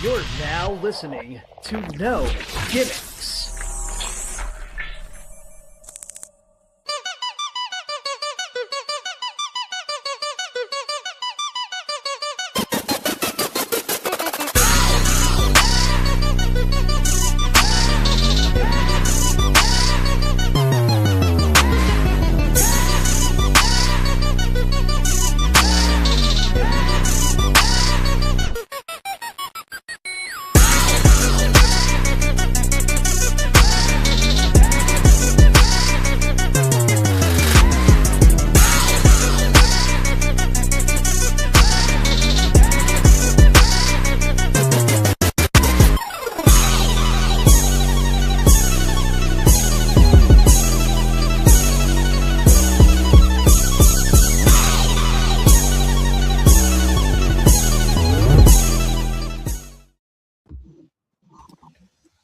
You're now listening to No Gimmicks.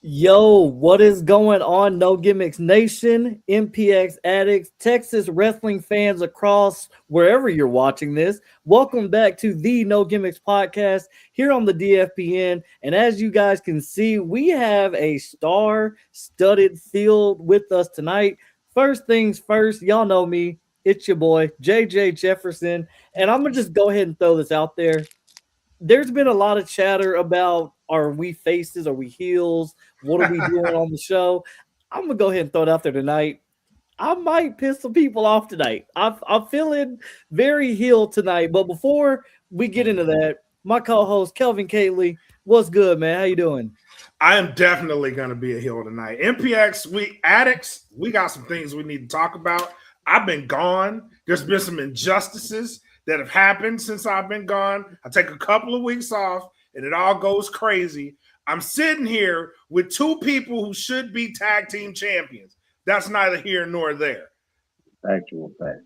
Yo, what is going on, No Gimmicks Nation, MPX addicts, Texas wrestling fans across wherever you're watching this? Welcome back to the No Gimmicks podcast here on the DFPN. And as you guys can see, we have a star-studded field with us tonight. First things first, y'all know me. It's your boy, JJ Jefferson. And I'm going to just go ahead and throw this out there. There's been a lot of chatter about, are we faces, are we heels, what are we doing on the show? I'm gonna go ahead and throw it out there tonight. I might piss some people off tonight. I'm feeling very heel tonight. But before we get into that, my co-host Kelvin Catley, what's good, man? How you doing? I am definitely gonna be a heel tonight. MPX, we addicts, we got some things we need to talk about. I've been gone. There's been some injustices that have happened since I've been gone. I take a couple of weeks off and it all goes crazy. I'm sitting here with two people who should be tag team champions. That's neither here nor there. Actual fact.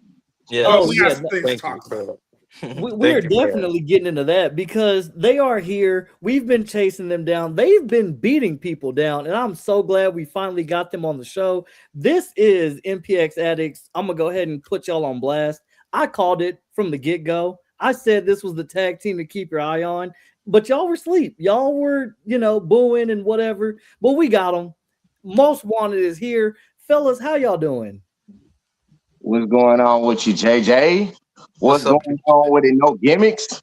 Yeah, we got some things to talk about. We're definitely getting into that because they are here. We've been chasing them down. They've been beating people down, and I'm so glad we finally got them on the show. This is MPX Addicts. I'm going to go ahead and put y'all on blast. I called it from the get-go. I said this was the tag team to keep your eye on, but y'all were asleep. Y'all were, booing and whatever, but we got them. Most Wanted is here. Fellas, how y'all doing? What's going on with you, JJ? What's going on with it? No Gimmicks?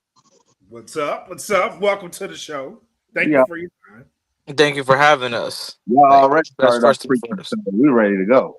What's up? What's up? Welcome to the show. Thank you for your time. Thank you for having us. Y'all already started our freaking show. We're ready to go.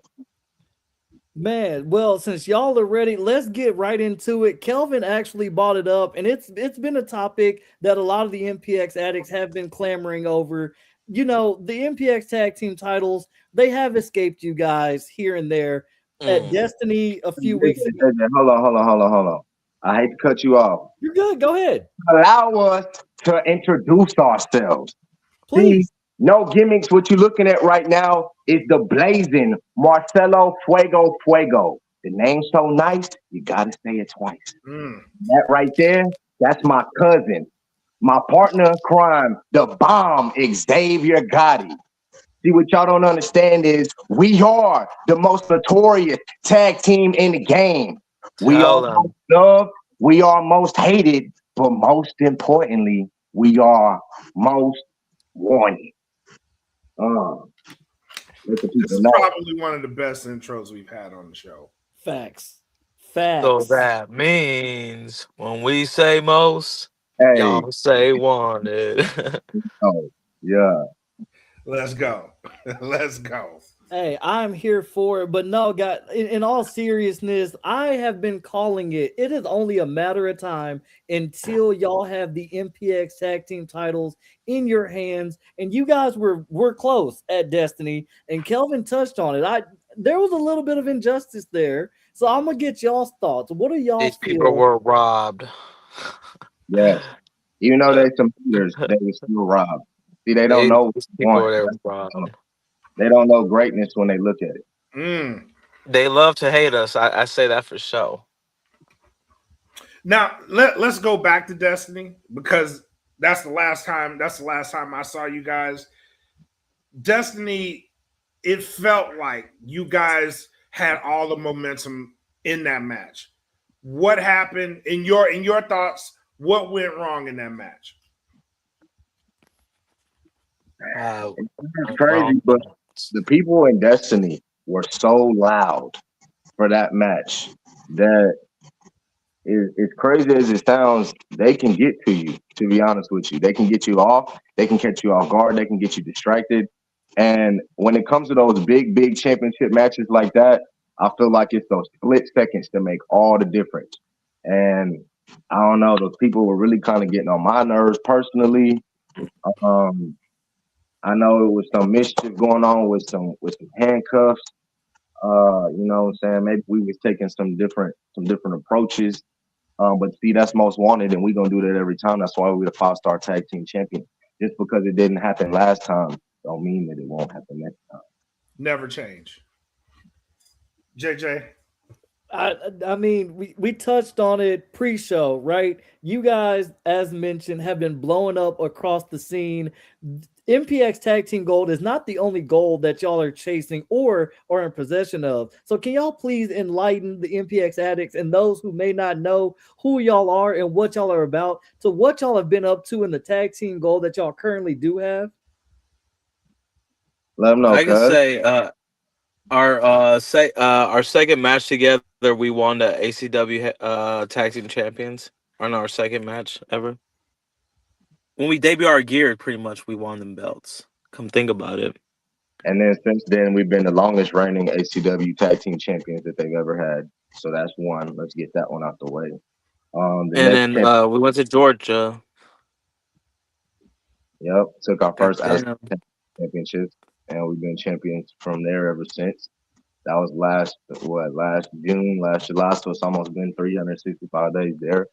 Man, well, since y'all are ready, let's get right into it. Kelvin actually brought it up, and it's been a topic that a lot of the MPX addicts have been clamoring over. The MPX tag team titles, they have escaped you guys here and there. At Destiny a few weeks ago. Hold on. I hate to cut you off. You're good. Go ahead. Allow us to introduce ourselves. Please. See, No Gimmicks, what you're looking at right now is the blazing Marcelo Fuego. The name's so nice, you got to say it twice. That right there, that's my cousin. My partner in crime, the bomb, Xavier Gotti. See, what y'all don't understand is we are the most notorious tag team in the game. We are most loved, we are most hated, but most importantly, we are most wanted. This is probably one of the best intros we've had on the show. Facts. So that means when we say most, y'all say wanted. Oh, yeah. Let's go. Hey, I'm here for it. But no, guys, in all seriousness, I have been calling it. It is only a matter of time until y'all have the MPX tag team titles in your hands. And you guys were close at Destiny, and Kelvin touched on it. There was a little bit of injustice there. So I'm gonna get y'all's thoughts. What do y'all These feel? people were robbed. Yeah. Even though there's some haters, they were still robbed. See, they don't know. They don't know greatness when they look at it. They love to hate us. I say that for sure. Now let's go back to Destiny because that's the last time I saw you guys. Destiny, it felt like you guys had all the momentum in that match. What happened in your thoughts? What went wrong in that match? It's crazy, but the people in Destiny were so loud for that match that it's crazy as it sounds, they can get to you, to be honest with you. They can get you off, they can catch you off guard, they can get you distracted. And when it comes to those big championship matches like that, I feel like it's those split seconds that make all the difference. And I don't know, those people were really kind of getting on my nerves personally. Um, I know it was some mischief going on with some handcuffs. You know what I'm saying? Maybe we was taking some different approaches. But see, that's most wanted, and we're gonna do that every time. That's why we're the 5-star tag team champion. Just because it didn't happen last time, don't mean that it won't happen next time. Never change. JJ. I mean, we touched on it pre-show, right? You guys, as mentioned, have been blowing up across the scene. MPX Tag Team Gold is not the only gold that y'all are chasing or are in possession of. So can y'all please enlighten the MPX addicts and those who may not know who y'all are and what y'all are about to what y'all have been up to in the Tag Team Gold that y'all currently do have? Let them know, I can cuz. say our second match together, we won the ACW tag team champions on our second match ever. When we debut our gear, pretty much we won them belts. Come think about it. And then since then, we've been the longest reigning ACW tag team champions that they've ever had. So that's one. Let's get that one out the way. The And next then we went to Georgia. Yep, took our first Goddamn. championships, and we've been champions from there ever since. That was last June, last July, so it's almost been 365 days there.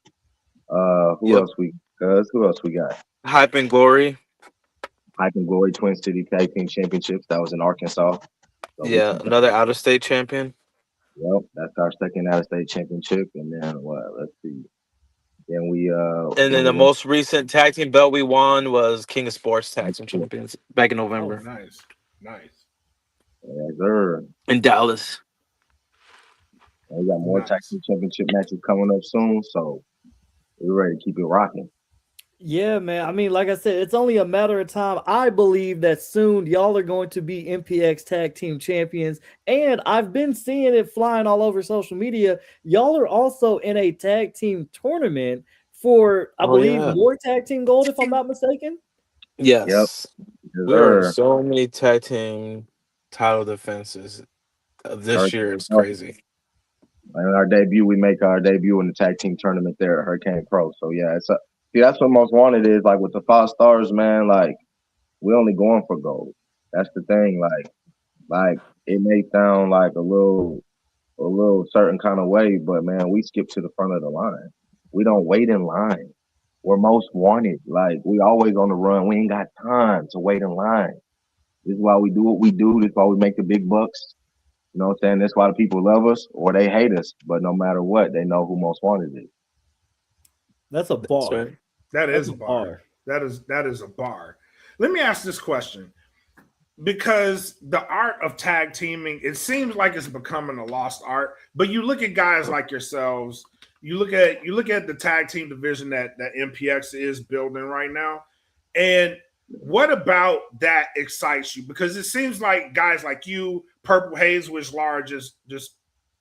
Who else we got? Hype and Glory. Hype and Glory Twin City Tag Team Championships. That was in Arkansas. So Yeah, another out of state champion. Yep, that's our second out of state championship. And then what? Let's see. Then we And then the most recent tag team belt we won was King of Sports Tag Team Champions back in November. Oh, nice. Yes, sir. In Dallas. And we got more tag team championship matches coming up soon, so we're ready to keep it rocking. Yeah, man. I mean, like I said, it's only a matter of time. I believe that soon y'all are going to be MPX Tag Team Champions. And I've been seeing it flying all over social media. Y'all are also in a tag team tournament for, I believe, more tag team gold, if I'm not mistaken. Yes. Yep. There are so many tag team title defenses. This year is crazy. And our debut, we make our debut in the tag team tournament there at Hurricane Pro. So yeah, see, that's what most wanted is like with the 5 stars, man. Like we only going for gold. That's the thing. Like it may sound like a little certain kind of way, but man, we skip to the front of the line. We don't wait in line. We're most wanted. Like we always on the run. We ain't got time to wait in line. This is why we do what we do. This is why we make the big bucks. You know what I'm saying? That's why the people love us or they hate us. But no matter what, they know who most wanted is. That's a bar. That's right. That is a bar. That is a bar. Let me ask this question. Because the art of tag teaming, it seems like it's becoming a lost art. But you look at guys like yourselves, you look at the tag team division that MPX is building right now. And what about that excites you? Because it seems like guys like you, Purple Haze, which Lara just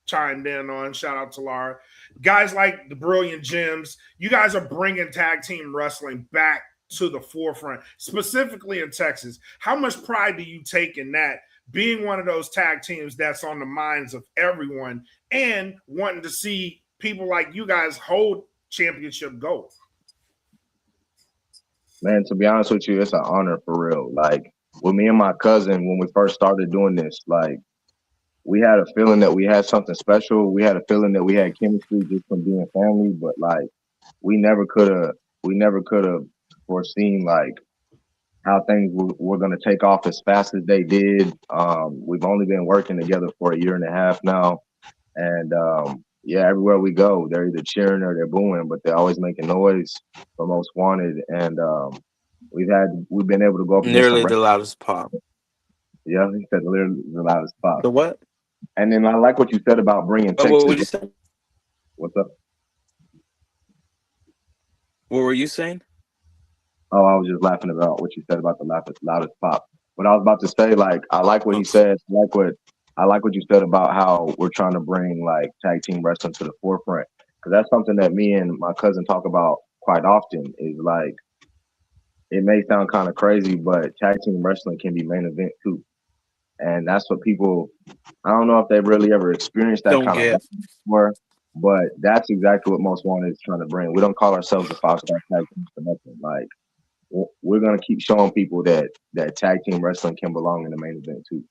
chimed in on, shout out to Lara, guys like the Brilliant Gems, you guys are bringing tag team wrestling back to the forefront, specifically in Texas. How much pride do you take in that, being one of those tag teams that's on the minds of everyone and wanting to see people like you guys hold championship gold? Man, to be honest with you, it's an honor for real. Like with me and my cousin, when we first started doing this, like we had a feeling that we had something special. We had a feeling that we had chemistry just from being family, but like we never could have foreseen like how things were going to take off as fast as they did. We've only been working together for a year and a half now, and yeah, everywhere we go, they're either cheering or they're booing, but they're always making noise for Most Wanted. And we've been able to go up nearly the loudest pop. Yeah, he said literally the loudest pop. The what? And then I like what you said about bringing Texas. What you say? What's up? What were you saying? Oh, I was just laughing about what you said about the loudest pop. But I was about to say, like, I like what he said. I like what you said about how we're trying to bring like tag team wrestling to the forefront. Because that's something that me and my cousin talk about quite often. Is like it may sound kind of crazy, but tag team wrestling can be main event too. And that's what people. I don't know if they've really ever experienced that Don't kind of get. wrestling before, but that's exactly what Most Wanted is trying to bring. We don't call ourselves a 5-star tag team for nothing. Like we're gonna keep showing people that tag team wrestling can belong in the main event too.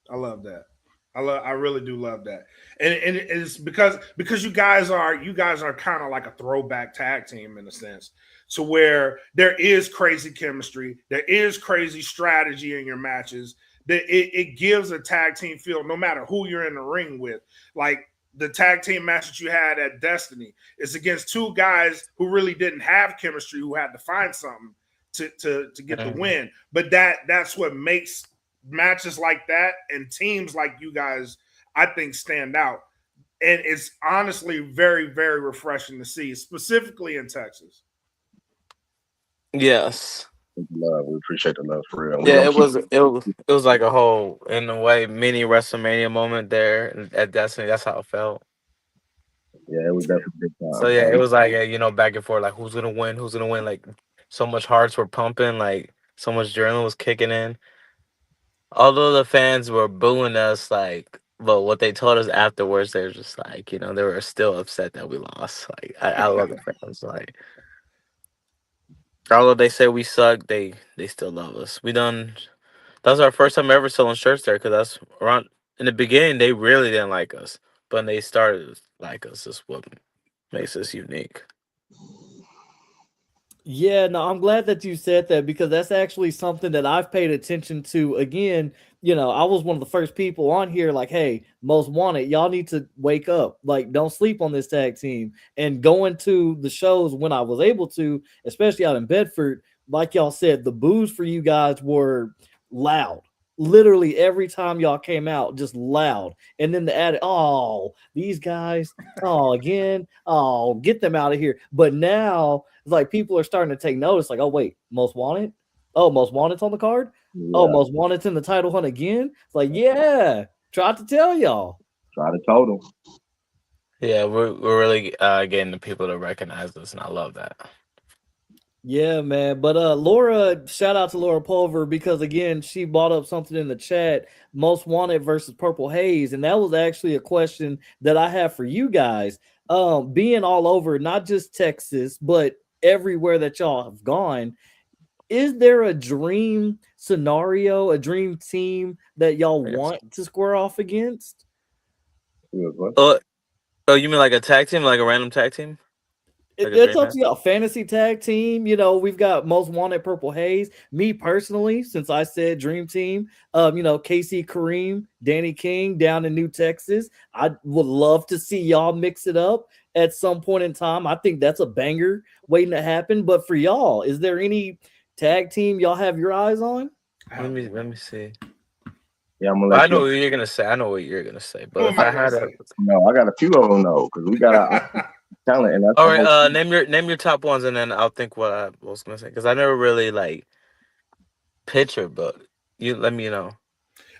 I love that. I really do love that. And it's because you guys are kind of like a throwback tag team in a sense. So where there is crazy chemistry, there is crazy strategy in your matches. That it gives a tag team feel no matter who you're in the ring with. Like the tag team match that you had at Destiny is against two guys who really didn't have chemistry, who had to find something to get the win. But that's what makes matches like that and teams like you guys, I think, stand out. And it's honestly very, very refreshing to see, specifically in Texas. Yes. Love, we appreciate the love for real. And we're Yeah, gonna keep it was like a whole, in a way, mini WrestleMania moment there at Destiny. That's how it felt. yeah, it was definitely a good So time. yeah, it was like back and forth, like who's gonna win, who's gonna win. Like so much hearts were pumping, like so much adrenaline was kicking in. Although the fans were booing us, like, but what they told us afterwards, they're just like, they were still upset that we lost. Like I love the fans. Like although they say we suck, they still love us. That was our first time ever selling shirts there, because that's around in the beginning they really didn't like us, but when they started to like us, is what makes us unique. Yeah, no, I'm glad that you said that because that's actually something that I've paid attention to. Again, I was one of the first people on here like, hey, Most Wanted, y'all need to wake up. Like, don't sleep on this tag team. And going to the shows when I was able to, especially out in Bedford, like y'all said, the boos for you guys were loud. Literally every time y'all came out, just loud. And then the added, oh, these guys, oh, again, oh, get them out of here. But now it's like people are starting to take notice, like, oh wait, Most Wanted? Oh, Most Wanted's on the card? Oh, yeah, Most Wanted's in the title hunt again? It's like, yeah, tried to tell y'all. try to total. Yeah, we're really getting the people to recognize us, and I love that. Yeah, man. But Laura, shout out to Laura Pulver because again, she brought up something in the chat, Most Wanted versus Purple Haze, and that was actually a question that I have for you guys. Being all over, not just Texas, but everywhere that y'all have gone, is there a dream scenario, a dream team that y'all Yes. want to square off against? Oh, oh, you mean like a tag team, like a random tag team, like a It's dream up match? to you. A fantasy tag team. We've got Most Wanted Purple Haze. Me personally, since I said Dream Team, Casey Kareem, Danny King down in New Texas. I would love to see y'all mix it up at some point in time. I think that's a banger waiting to happen. But for y'all, is there any tag team y'all have your eyes on? Let me see. Yeah, I'm gonna I let know you. what you're gonna say. I know what you're gonna say. But Who am if I I going had to a, say? No, I got a few of them though, because we got our talent, and that's all the right, whole. name your top ones, and then I'll think what I was gonna say, because I never really like picture, but you let me know.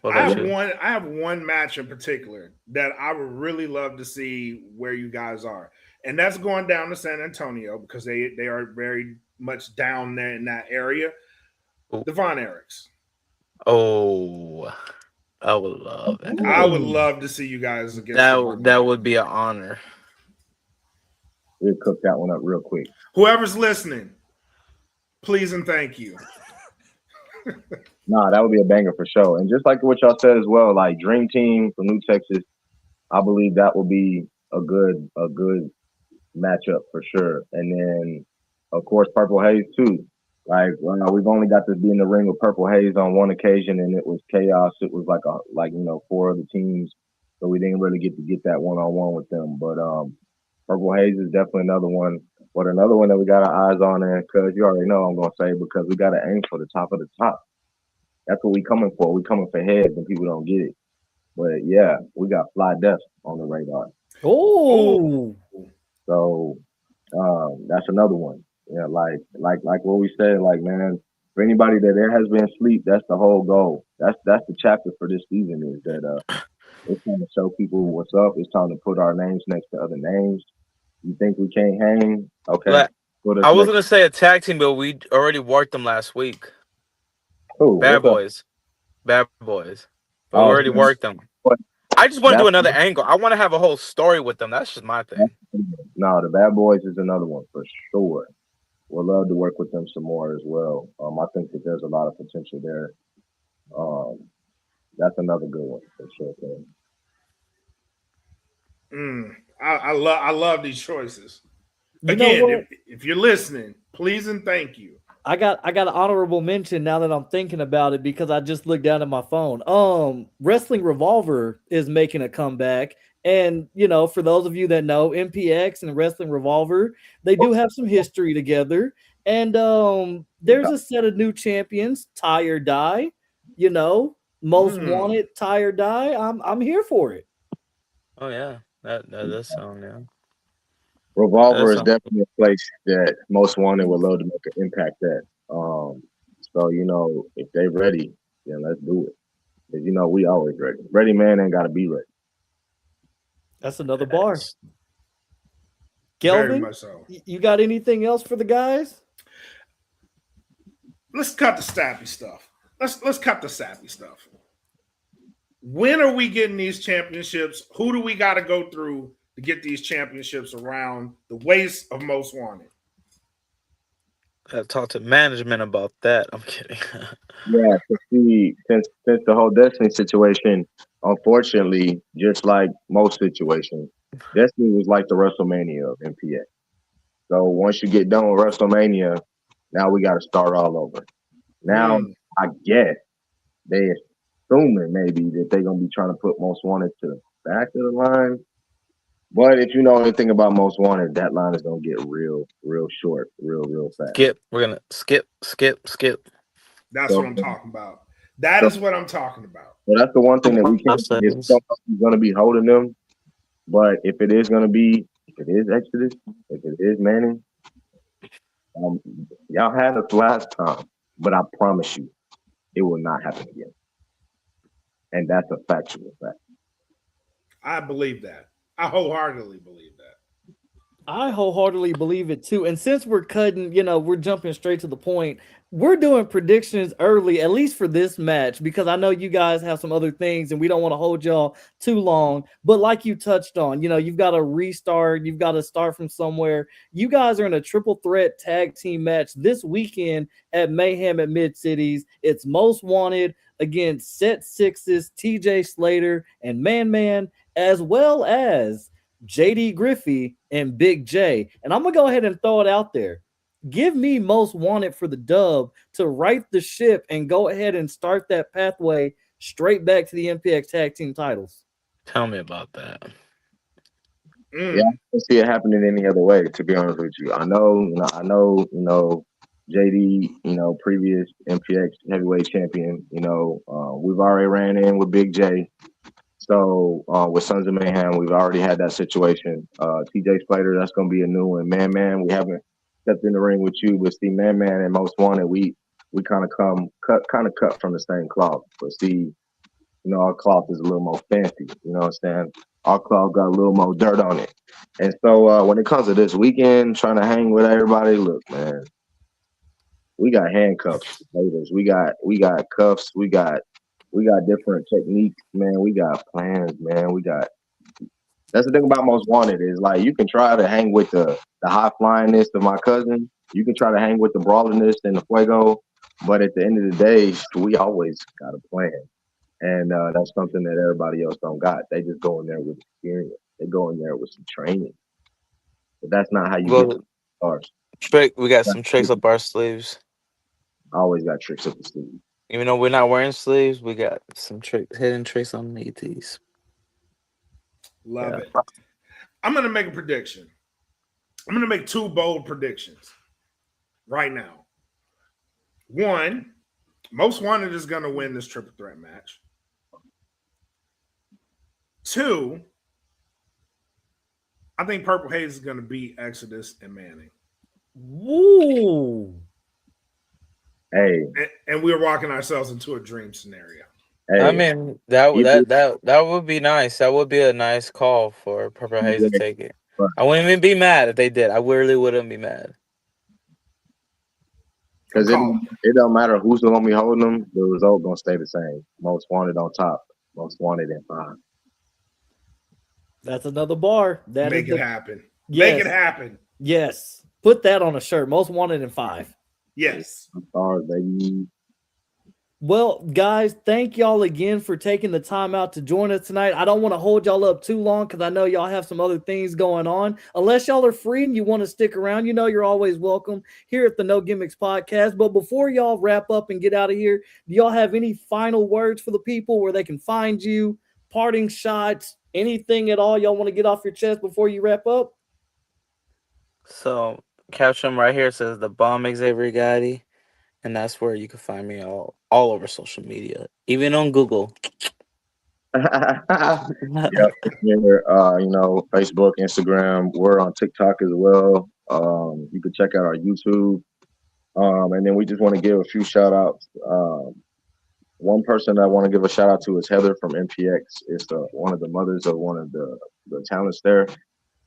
What I about Yeah, have you? one. I have one match in particular that I would really love to see where you guys are, and that's going down to San Antonio because they are very much down there in that area. Oh, The Von Erichs. oh, I would love that. I would Ooh. lad to see you guys against the Von That Erichs. would be an honor. we'll cook that one up real quick. Whoever's listening, please and thank you. Nah, that would be a banger for sure. And just like what y'all said as well, like Dream Team from New Texas, I believe that will be a good matchup for sure. And then, of course, Purple Haze too. Like we've only got to be in the ring with Purple Haze on one occasion, and it was chaos. It was like four other teams, so we didn't really get that one on one with them. But Purple Haze is definitely another one. But another one that we got our eyes on, and because you already know I'm gonna say because we got to aim for the top of the top. That's what we coming for. We coming for heads, and people don't get it. But yeah, we got Fly Death on the radar. Oh, Oh, So that's another one. Yeah, like what we said, like man, for anybody that there has been sleep, that's the whole goal. That's the chapter for this season is that it's time to show people what's up. It's time to put our names next to other names. You think we can't hang? Okay, Like, put us I was next. gonna say a tag team, but we already worked them last week. Who? Bad What's up? boys, bad boys. But we Oh, already worked them. I just want to do that's another angle. I want to have a whole story with them. That's just my thing. no, the Bad Boys is another one for sure. We'd love to work with them some more as well. I think that there's a lot of potential there. Um, that's another good one for sure. Thing. I love these choices. You know Again, what? if you're listening, please and thank you. I got an honorable mention now that I'm thinking about it because I just looked down at my phone. Wrestling Revolver is making a comeback. And you know, for those of you that know, MPX and Wrestling Revolver, they do have some history together. And there's a set of new champions, tie or die, you know, most wanted, tie or die. I'm here for it. Oh yeah, that does sound Revolver That's is definitely a place that most wanted would love to make an impact at. So you know, if they ready, then let's do it. 'Cause, you know, we always ready. Ready man ain't got to be ready. That's another bar. Very Kelvin, much so. you got anything else for the guys? Let's cut the sappy stuff. Let's cut the sappy stuff. When are we getting these championships? Who do we got to go through to get these championships around the waist of most wanted? Gotta talk to management about that. I'm kidding. Yeah, to see since the whole Destiny situation, unfortunately, just like most situations, Destiny was like the WrestleMania of MPX. So once you get done with WrestleMania, now we got to start all over. Now I guess they assuming maybe that they're gonna be trying to put Most Wanted to the back of the line. But if you know anything about Most Wanted, that line is gonna get real short, real fast. Skip. We're gonna skip. That's So, what I'm talking about. That so, is what I'm talking about. so that's the one thing that we can't. It's Seconds. going to be holding them. But if it is going to be, if it is Exodus, if it is Manning, um, y'all had us last time. But I promise you, it will not happen again. And that's a factual fact. I believe that. I wholeheartedly believe that. I wholeheartedly believe it too. And since we're cutting, you know, we're jumping straight to the point. We're doing predictions early, at least for this match, because I know you guys have some other things and we don't want to hold y'all too long. But like you touched on, you know, you've got to restart, you've got to start from somewhere. You guys are in a triple threat tag team match this weekend at Mayhem at Mid Cities. It's Most Wanted against Set Sixes, TJ Slater, and Man, as well as JD Griffey and Big J. And I'm going to go ahead and throw it out there. Give me Most Wanted for the dub to right the ship and go ahead and start that pathway straight back to the MPX tag team titles. Tell me about that. Yeah, I don't see it happening any other way, to be honest with you. I know, JD, previous MPX heavyweight champion, we've already ran in with Big J. So with Sons of Mayhem, we've already had that situation. TJ Slater, that's going to be a new one. Man, we haven't stepped in the ring with you, but see, Man and Most Wanted, we kind of cut from the same cloth. But see, our cloth is a little more fancy. You know what I'm saying? Our cloth got a little more dirt on it. And so when it comes to this weekend, trying to hang with everybody, look, man, we got handcuffs, haters. We got cuffs. We got different techniques, man. We got plans, man. That's the thing about Most Wanted is like you can try to hang with the high flyingness of my cousin. You can try to hang with the brawliness and the fuego, but at the end of the day, we always got a plan, and that's something that everybody else don't got. They just go in there with experience. They go in there with some training, but that's not how you get Well, stars. trick. We got some tricks up our sleeves. I always got tricks up the sleeve. Even though we're not wearing sleeves, we got some hidden tricks underneath these. Love it. I'm going to make a prediction. I'm going to make two bold predictions right now. One, Most Wanted is going to win this triple threat match. Two, I think Purple Haze is going to beat Exodus and Manning. Woo! Hey, And we're walking ourselves into a dream scenario. hey, I mean, that you that did, that would be nice. That would be a nice call for Purple Haze to take it. I wouldn't even be mad if they did. I really wouldn't be mad. I'm because calling. it don't matter who's gonna be holding them. The result gonna stay the same. Most wanted on top. Most wanted in 5. That's another bar. That is Make it the happen. Make yes, it happen. yes. Put that on a shirt. Most wanted in 5. Yes. Stars, baby. Well, guys, thank y'all again for taking the time out to join us tonight. I don't want to hold y'all up too long because I know y'all have some other things going on. Unless y'all are free and you want to stick around, you know you're always welcome here at the No Gimmicks podcast. But before y'all wrap up and get out of here, do y'all have any final words for the people where they can find you, parting shots, anything at all y'all want to get off your chest before you wrap up? So, caption right here says the bomb Xavier Gotti, and that's where you can find me all over social media, even on Google. Yep. Here, Facebook, Instagram. We're on TikTok as well. You can check out our YouTube. And then we just want to give a few shout outs. One person I want to give a shout out to is Heather from MPX. It's one of the mothers of one of the talents there.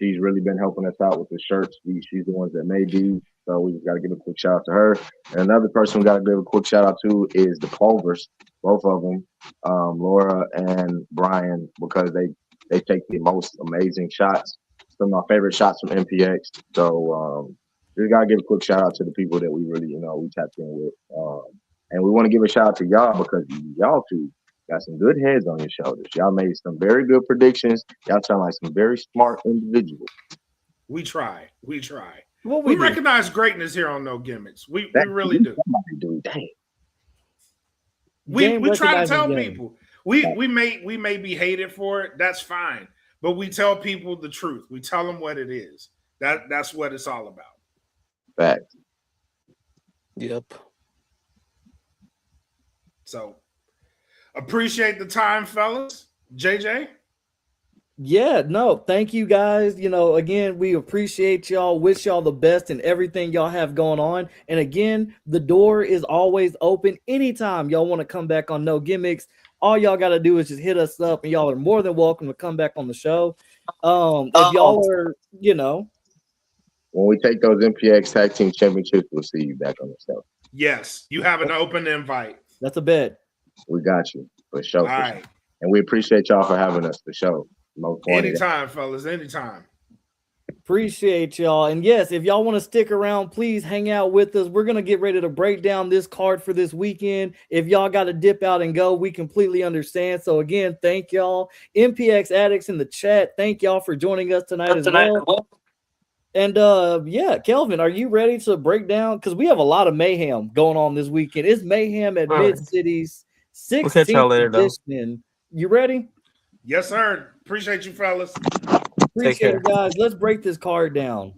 She's really been helping us out with the shirts. She's the ones that made these. So we just got to give a quick shout out to her. And another person we got to give a quick shout out to is the Pulvers, both of them, Laura and Brian, because they take the most amazing shots. Some of my favorite shots from MPX. So we got to give a quick shout out to the people that we really, we tapped in with. And we want to give a shout out to y'all because y'all two got some good heads on your shoulders. Y'all made some very good predictions. Y'all sound like some very smart individuals. We try. We try. What We do? recognize greatness here on No Gimmicks. We really do. Dang. We try to tell game. people. We may be hated for it. That's fine. But we tell people the truth. We tell them what it is. That's what it's all about. Facts. Yep. So appreciate the time, fellas. JJ. Yeah, no, thank you guys. Again, we appreciate y'all. Wish y'all the best in everything y'all have going on. And again, the door is always open. Anytime y'all want to come back on No Gimmicks, all y'all got to do is just hit us up, and y'all are more than welcome to come back on the show. If y'all are, when we take those MPX Tag Team Championships, we'll see you back on the show. Yes, you have an open invite. That's a bet. We got you for sure. All right. Sure. And we appreciate y'all for having us for sure. Anytime, fellas. Anytime. Appreciate y'all. And yes, if y'all want to stick around, please hang out with us. We're going to get ready to break down this card for this weekend. If y'all got to dip out and go, we completely understand. So again, thank y'all. MPX Addicts in the chat, thank y'all for joining us tonight as well. And yeah, Kelvin, are you ready to break down? Because we have a lot of mayhem going on this weekend. It's Mayhem at Mid-City's 16th edition. You ready? Yes, sir. Appreciate you, fellas. Appreciate it, guys. Let's break this card down.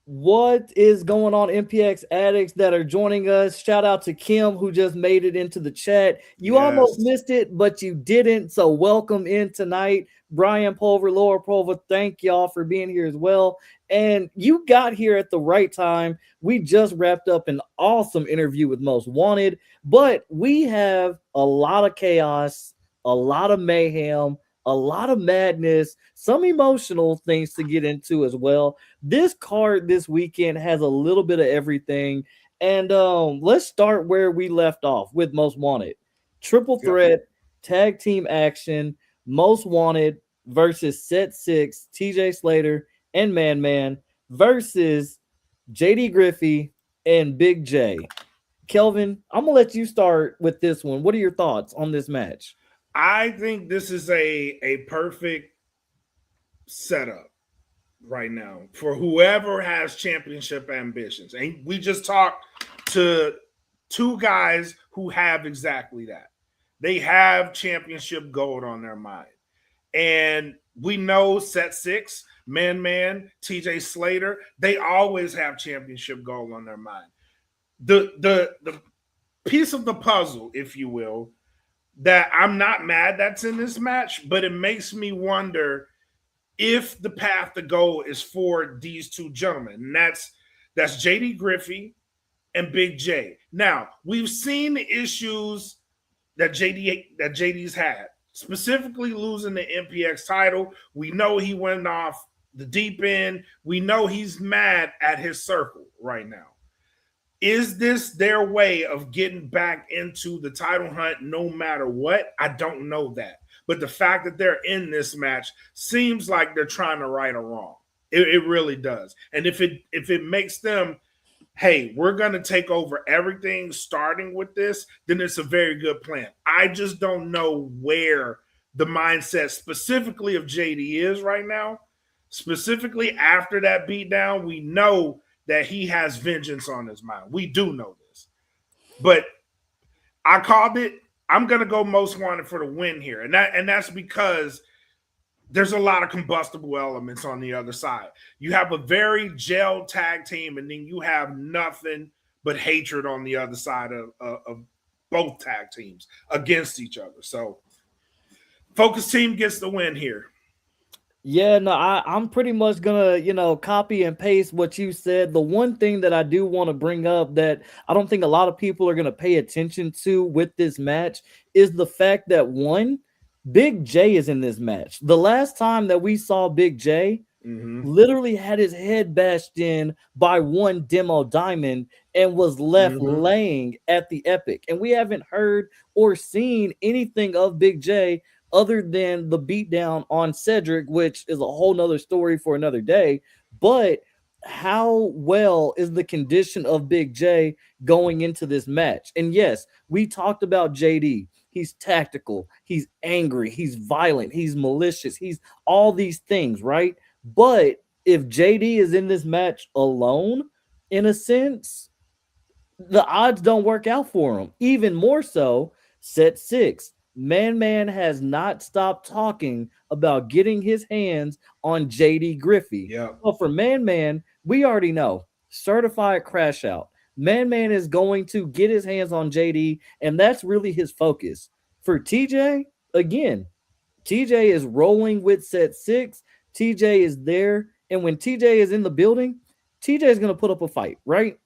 What is going on, MPX addicts that are joining us? Shout out to Kim, who just made it into the chat. You almost missed it, but you didn't. So welcome in tonight. Brian Pulver, Laura Pulver, thank y'all for being here as well. And you got here at the right time. We just wrapped up an awesome interview with Most Wanted, but we have a lot of chaos, a lot of mayhem, a lot of madness, some emotional things to get into as well. This card this weekend has a little bit of everything. And let's start where we left off with Most Wanted. Triple threat, tag team action, Most Wanted versus Set 6, TJ Slater and Man versus JD Griffey and Big J. Kelvin, I'm going to let you start with this one. What are your thoughts on this match? I think this is a perfect setup right now for whoever has championship ambitions. And we just talked to two guys who have exactly that. They have championship gold on their mind. And we know set 6, Man, TJ Slater, they always have championship goal on their mind. The piece of the puzzle, if you will, that I'm not mad that's in this match, but it makes me wonder if the path to go is for these two gentlemen. And that's JD Griffey and Big J. Now, we've seen the issues that JD's had, specifically losing the MPX title. We know he went off the deep end. We know he's mad at his circle right now. Is this their way of getting back into the title hunt no matter what? I don't know that. But the fact that they're in this match seems like they're trying to right a wrong. It really does. And if it makes them, hey, we're going to take over everything starting with this, then it's a very good plan. I just don't know where the mindset specifically of JD is right now. Specifically after that beatdown, we know that he has vengeance on his mind. We do know this. But I called it. I'm going to go most wanted for the win here. And that's because there's a lot of combustible elements on the other side. You have a very gel tag team, and then you have nothing but hatred on the other side of both tag teams against each other. So Focus Team gets the win here. Yeah, no, I'm pretty much gonna, copy and paste what you said. The one thing that I do want to bring up that I don't think a lot of people are gonna pay attention to with this match is the fact that one, Big J is in this match. The last time that we saw Big J, literally had his head bashed in by one Demo Diamond and was left laying at the Epic. And we haven't heard or seen anything of Big J other than the beatdown on Cedric, which is a whole nother story for another day. But how well is the condition of Big J going into this match? And yes, we talked about JD. He's tactical, he's angry, he's violent, he's malicious, he's all these things, right? But if JD is in this match alone, in a sense, the odds don't work out for him. Even more so, set 6. Man has not stopped talking about getting his hands on JD Griffey. Yeah. Well, for Man, we already know. Certified crash out. Man is going to get his hands on JD, and that's really his focus. For TJ, again, TJ is rolling with set 6. TJ is there, and when TJ is in the building, TJ is going to put up a fight, right?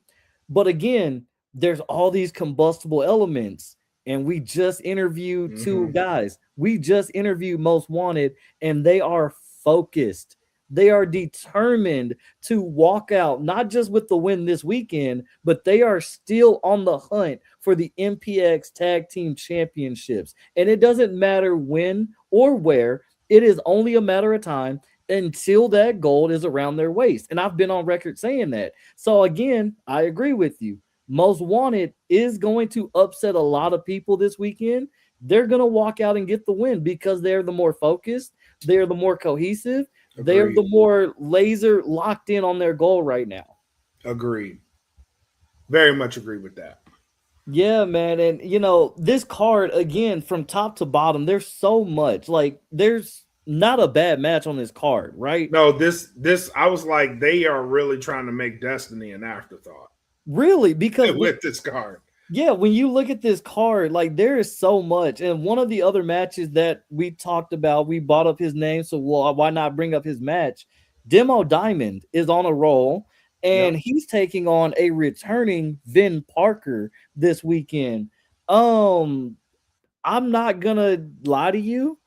But again, there's all these combustible elements. And we just interviewed two guys. We just interviewed Most Wanted, and they are focused. They are determined to walk out, not just with the win this weekend, but they are still on the hunt for the MPX Tag Team Championships. And it doesn't matter when or where. It is only a matter of time until that gold is around their waist. And I've been on record saying that. So again, I agree with you. Most Wanted is going to upset a lot of people this weekend. They're going to walk out and get the win because they're the more focused. They're the more cohesive. Agreed. They're the more laser locked in on their goal right now. Agreed. Very much agree with that. Yeah, man. And, this card, again, from top to bottom, there's so much. Like, there's not a bad match on this card, right? No, this I was like, they are really trying to make Destiny an afterthought. Really? Because with this card. Yeah, when you look at this card, like there is so much. And one of the other matches that we talked about, we brought up his name, so why not bring up his match? Demo Diamond is on a roll, and he's taking on a returning Vin Parker this weekend. I'm not gonna lie to you.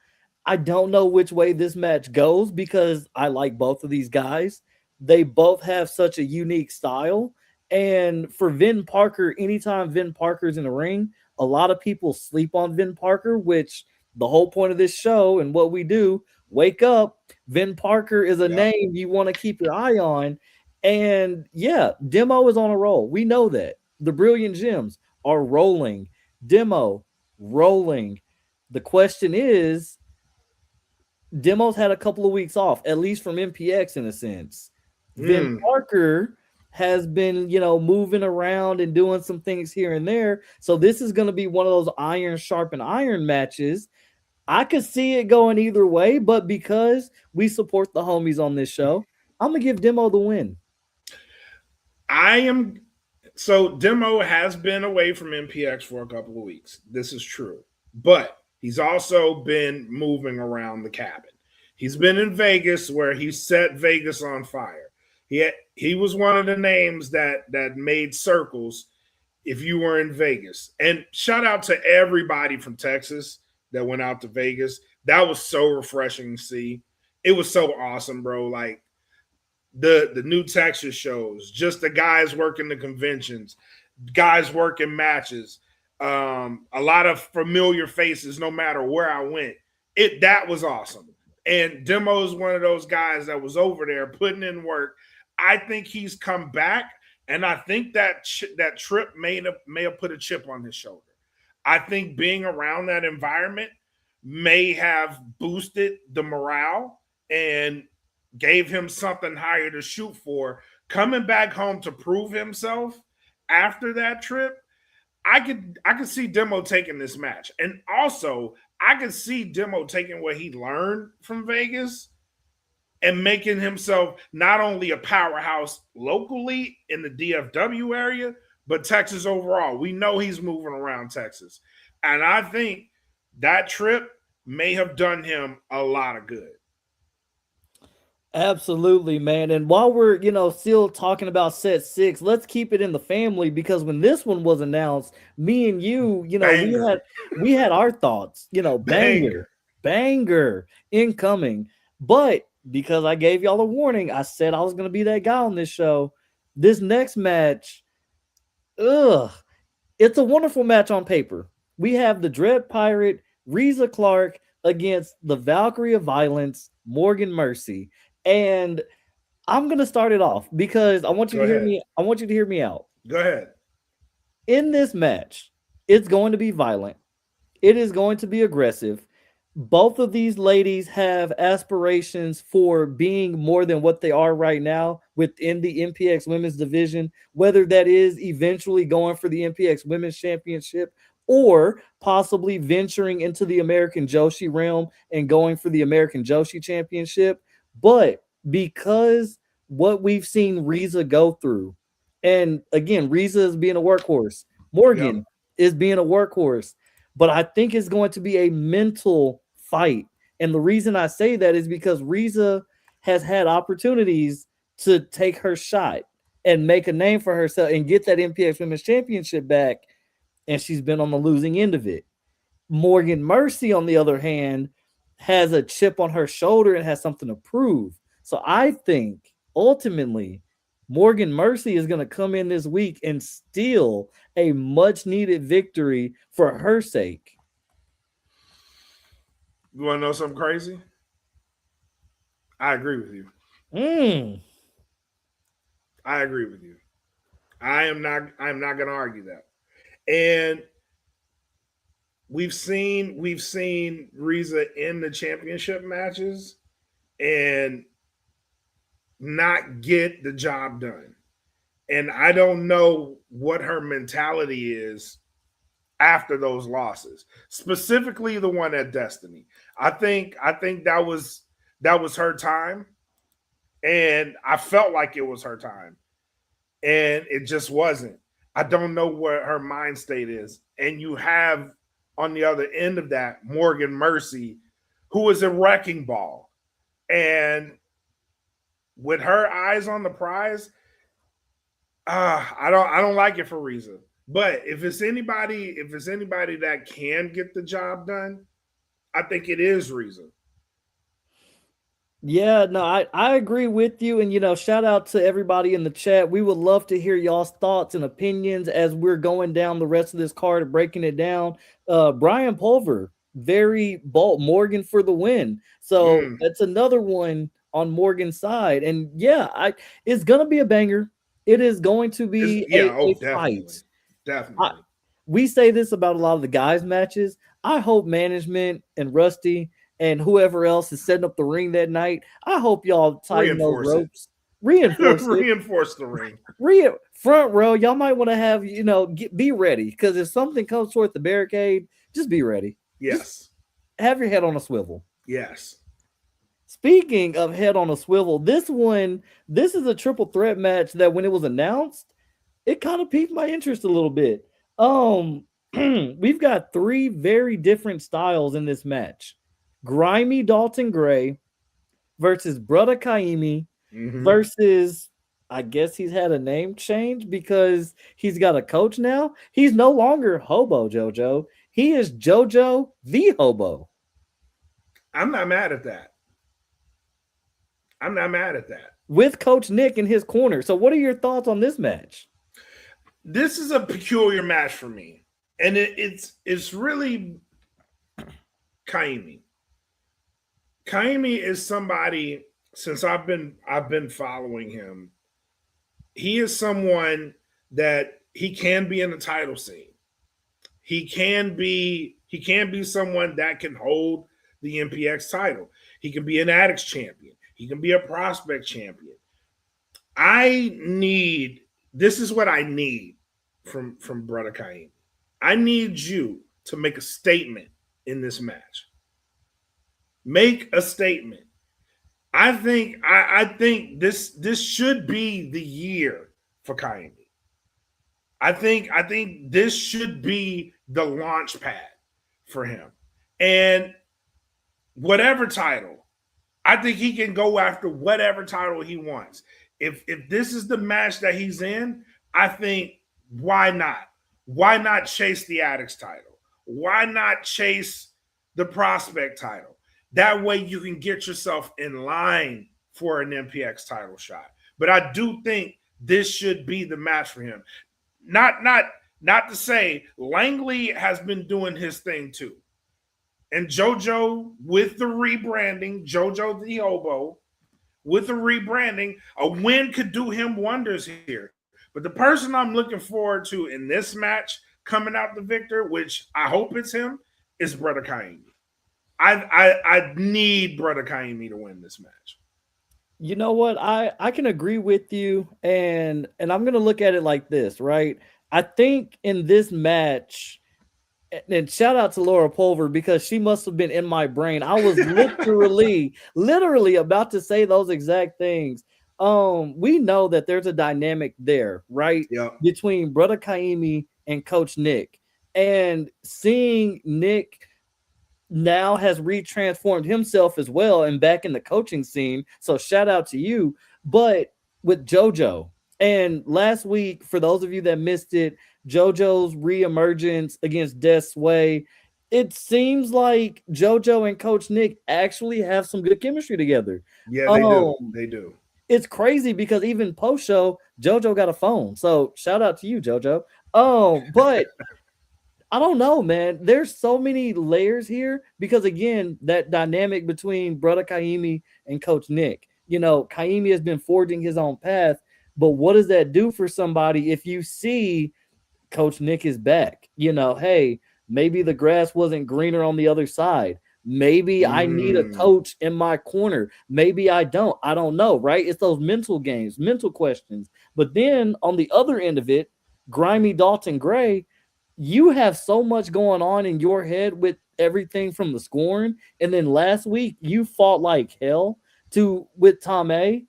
I don't know which way this match goes because I like both of these guys. They both have such a unique style. And for Vin Parker, anytime Vin Parker's in the ring, a lot of people sleep on Vin Parker, which the whole point of this show and what we do, wake up. Vin Parker is a name you want to keep your eye on. And yeah, Demo is on a roll. We know that. The Brilliant Gems are rolling. Demo rolling. The question is, Demo's had a couple of weeks off, at least from MPX in a sense. Vin Parker has been, moving around and doing some things here and there. So this is going to be one of those iron sharpen iron matches. I could see it going either way, but because we support the homies on this show, I'm gonna give Demo the win. I am so Demo has been away from MPX for a couple of weeks. This is true. But he's also been moving around the cabin. He's been in Vegas where he set Vegas on fire. He was one of the names that made circles if you were in Vegas. And shout out to everybody from Texas that went out to Vegas. That was so refreshing to see. It was so awesome, bro. Like the new Texas shows, just the guys working the conventions, guys working matches, a lot of familiar faces no matter where I went. That was awesome. And Demo is one of those guys that was over there putting in work. I think he's come back, and I think that that trip may have put a chip on his shoulder. I think being around that environment may have boosted the morale and gave him something higher to shoot for. Coming back home to prove himself after that trip, I could see Demo taking this match. And also, I could see Demo taking what he learned from Vegas and making himself not only a powerhouse locally in the DFW area, but Texas overall. We know he's moving around Texas. And I think that trip may have done him a lot of good. Absolutely, man. And while we're, still talking about set 6, let's keep it in the family because when this one was announced, me and you, we had our thoughts, banger incoming. But because I gave y'all a warning, I said I was going to be that guy on this show. This next match, it's a wonderful match on paper. We have the Dread Pirate, Reza Clark against the Valkyrie of Violence, Morgan Mercy. And I'm going to start it off because I want you to hear me. I want you to hear me out. Go ahead. In this match, it's going to be violent. It is going to be aggressive. Both of these ladies have aspirations for being more than what they are right now within the MPX women's division, whether that is eventually going for the MPX women's championship or possibly venturing into the American Joshi realm and going for the American Joshi championship. But because what we've seen Reza go through, and again, Reza is being a workhorse, Morgan is being a workhorse, but I think it's going to be a mental fight. And the reason I say that is because Reza has had opportunities to take her shot and make a name for herself and get that MPX Women's Championship back, and she's been on the losing end of it. Morgan Mercy, on the other hand, has a chip on her shoulder and has something to prove. So I think ultimately Morgan Mercy is going to come in this week and steal a much needed victory for her sake. You want to know something crazy? I agree with you. I agree with you. I'm not going to argue that. And we've seen Reza in the championship matches and not get the job done. And I don't know what her mentality is after those losses, specifically the one at Destiny. I think that was her time, and I felt like it was her time, and it just wasn't. I don't know what her mind state is. And you have on the other end of that Morgan Mercy, who is a wrecking ball, and with her eyes on the prize, I don't like it for Reza. But if it's anybody that can get the job done, I think it is Reza. Yeah, no, I agree with you. And, shout out to everybody in the chat. We would love to hear y'all's thoughts and opinions as we're going down the rest of this card and breaking it down. Brian Pulver, very bold. Morgan for the win. So that's another one on Morgan's side. And yeah, it's going to be a banger. It is going to be a fight. Definitely. We say this about a lot of the guys' matches. I hope management and Rusty and whoever else is setting up the ring that night, I hope y'all tighten those ropes. Reinforce the ring. Front row, y'all might want to have, be ready. Because if something comes toward the barricade, just be ready. Yes. have your head on a swivel. Yes. Speaking of head on a swivel, this is a triple threat match that when it was announced, it kind of piqued my interest a little bit. We've got 3 very different styles in this match. Grimy Dalton Gray versus Brother Kaimi versus, I guess he's had a name change because he's got a coach now. He's no longer Hobo JoJo. He is JoJo the Hobo. I'm not mad at that. With Coach Nick in his corner. So what are your thoughts on this match? This is a peculiar match for me. And it's really Kaimi. Kaimi is somebody, since I've been following him, he is someone that he can be in the title scene. He can be someone that can hold the MPX title. He can be an Addicts champion. He can be a prospect champion. This is what I need from Brother Kaimi. I need you to make a statement in this match. Make a statement. I think this should be the year for Kaimi. I think this should be the launch pad for him. And whatever title, I think he can go after whatever title he wants. If this is the match that he's in, I think why not? Why not chase the Addicts title? Why not chase the prospect title? That way you can get yourself in line for an MPX title shot. But I do think this should be the match for him. Not to say Langley has been doing his thing too. And JoJo with the rebranding, JoJo the Hobo, with the rebranding, a win could do him wonders here. But the person I'm looking forward to in this match coming out the victor, which I hope it's him, is Brother Kaimi. I need Brother Kaimi to win this match. You know what? I can agree with you, and I'm gonna look at it like this, right? I think in this match, and shout out to Laura Pulver because she must have been in my brain. I was literally about to say those exact things. We know that there's a dynamic there, right? Yeah. Between Brother Kaimi and Coach Nick. And seeing Nick now has retransformed himself as well and back in the coaching scene. So shout out to you. But with JoJo, and last week, for those of you that missed it, JoJo's reemergence against Death Sway, it seems like JoJo and Coach Nick actually have some good chemistry together. Yeah, they do. They do. It's crazy because even post-show, JoJo got a phone. So shout out to you, JoJo. But I don't know, man. There's so many layers here because, again, that dynamic between Brother Kaimi and Coach Nick. You know, Kaimi has been forging his own path, but what does that do for somebody if you see Coach Nick is back? You know, hey, maybe the grass wasn't greener on the other side. Maybe I need a coach in my corner. Maybe I don't. I don't know, right? It's those mental games, mental questions. But then on the other end of it, Grimy Dalton Gray, you have so much going on in your head with everything from the scoring. And then last week, you fought like hell with Tom A.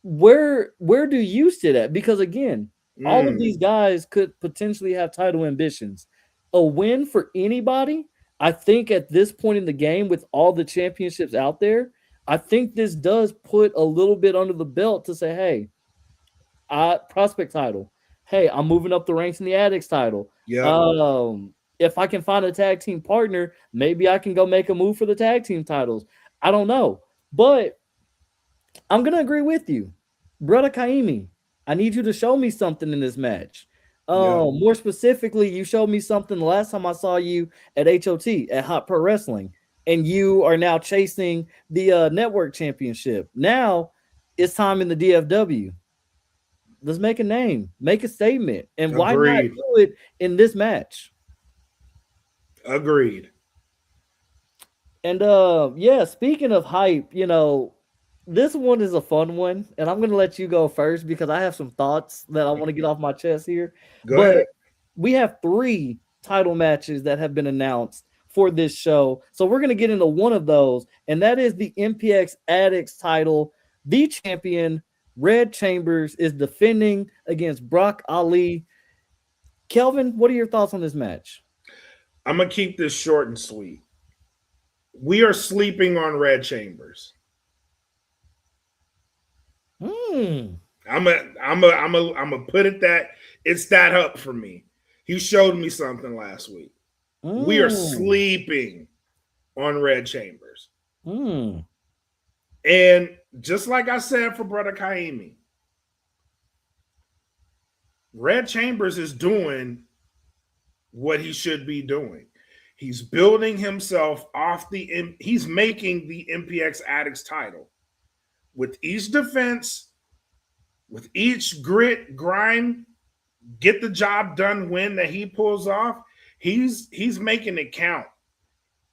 Where do you sit at? Because again, all of these guys could potentially have title ambitions. A win for anybody, I think at this point in the game with all the championships out there, I think this does put a little bit under the belt to say, hey, prospect title. Hey, I'm moving up the ranks in the Addicts title. Yeah. If I can find a tag team partner, maybe I can go make a move for the tag team titles. I don't know. But I'm going to agree with you. Brother Kaimi, I need you to show me something in this match. More specifically, you showed me something the last time I saw you at HOT, at Hot Pro Wrestling, and you are now chasing the network championship. Now it's time in the DFW. Let's make a name, make a statement, and why not do it in this match? Agreed. And yeah, speaking of hype, you know, this one is a fun one, and I'm going to let you go first because I have some thoughts that I want to get off my chest here. Go ahead. We have 3 title matches that have been announced for this show. So we're going to get into one of those, and that is the MPX Addicts title. The champion, Red Chambers, is defending against Brock Ali. Kelvin, what are your thoughts on this match? I'm going to keep this short and sweet. We are sleeping on Red Chambers. I'm gonna put it that it's that up for me. He showed me something last week. We are sleeping on Red Chambers. And just like I said for Brother Kaimi, Red Chambers is doing what he should be doing. He's building himself off he's making the MPX Addicts title. With each defense, with each grit, grind, get the job done win that he pulls off, he's making it count.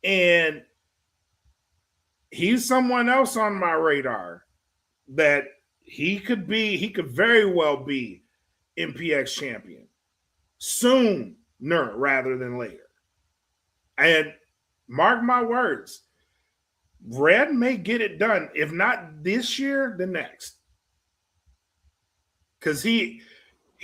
And he's someone else on my radar that he could very well be MPX champion sooner rather than later. And mark my words, Red may get it done. If not this year, the next. Because he's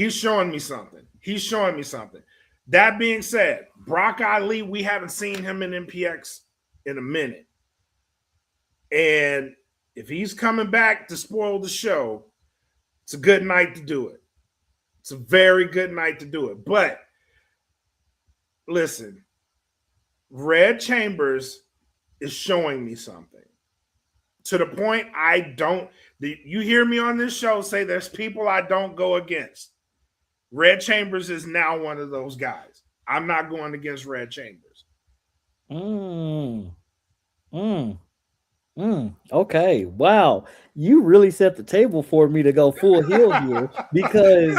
showing me something. He's showing me something. That being said, Brock Ali, we haven't seen him in MPX in a minute. And if he's coming back to spoil the show, it's a good night to do it. It's a very good night to do it. But listen, Red Chambers is showing me something to the point you hear me on this show say there's people I don't go against. Red Chambers is now one of those guys. I'm not going against Red Chambers. Okay. Wow. You really set the table for me to go full heel here because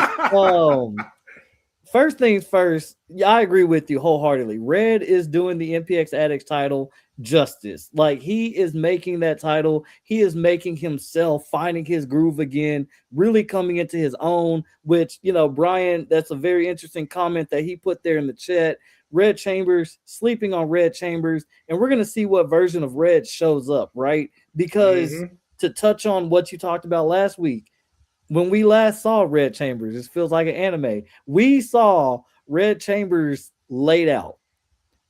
first things first, I agree with you wholeheartedly. Red is doing the MPX Addicts title justice. Like, he is making that title. He is making himself, finding his groove again, really coming into his own, which, Brian, that's a very interesting comment that he put there in the chat. Red Chambers, sleeping on Red Chambers, and we're going to see what version of Red shows up, right? Because to touch on what you talked about last week, when we last saw Red Chambers, this feels like an anime. We saw Red Chambers laid out,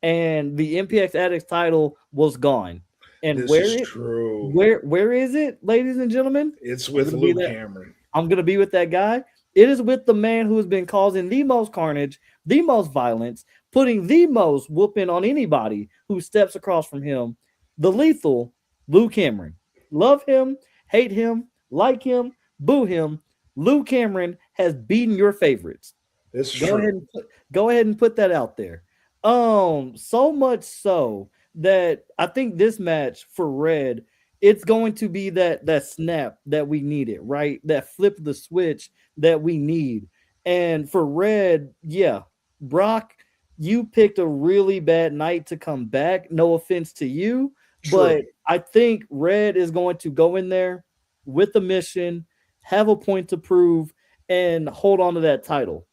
and the MPX Addicts title was gone. And where is it, ladies and gentlemen? It's with Luke Cameron. I'm going to be with that guy. It is with the man who has been causing the most carnage, the most violence, putting the most whooping on anybody who steps across from him, the lethal Luke Cameron. Love him, hate him, like him, boo him. Luke Cameron has beaten your favorites. It's true. Go ahead and put that out there. So much so that I think this match for Red, it's going to be that snap that we needed, right? That flip the switch that we need. And for Red, yeah, Brock, you picked a really bad night to come back. No offense to you, but I think Red is going to go in there with a mission, have a point to prove, and hold on to that title.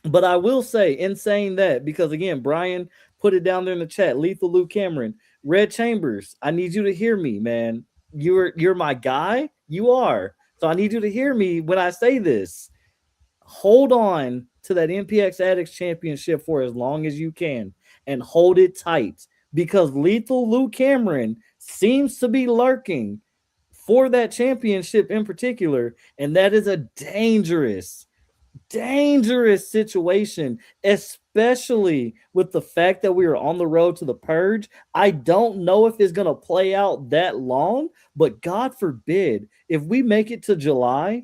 But I will say, in saying that, because again, Brian put it down there in the chat, Lethal Luke Cameron, Red Chambers, I need you to hear me, man. You're my guy. You are. So I need you to hear me when I say this. Hold on to that MPX Addicts Championship for as long as you can and hold it tight, because Lethal Luke Cameron seems to be lurking for that championship in particular, and that is a dangerous situation, especially with the fact that we are on the road to the purge. I don't know if it's going to play out that long, but God forbid if we make it to July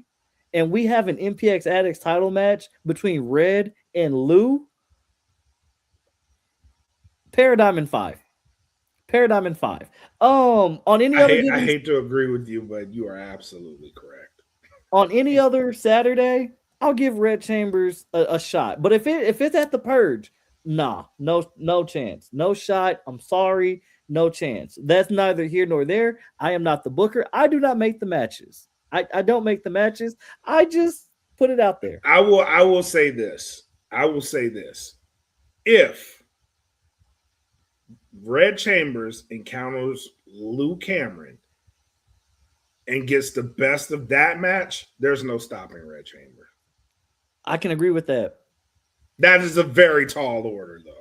and we have an MPX Addicts title match between Red and Lou. Paradigm in 5. On any other I hate to agree with you, but you are absolutely correct. On any other Saturday, I'll give Red Chambers a shot. But if it's at the purge, no chance. No shot. I'm sorry. No chance. That's neither here nor there. I am not the booker. I do not make the matches. I don't make the matches. I just put it out there. I will say this. If Red Chambers encounters Lou Cameron and gets the best of that match, there's no stopping Red Chamber. I can agree with that. That is a very tall order, though.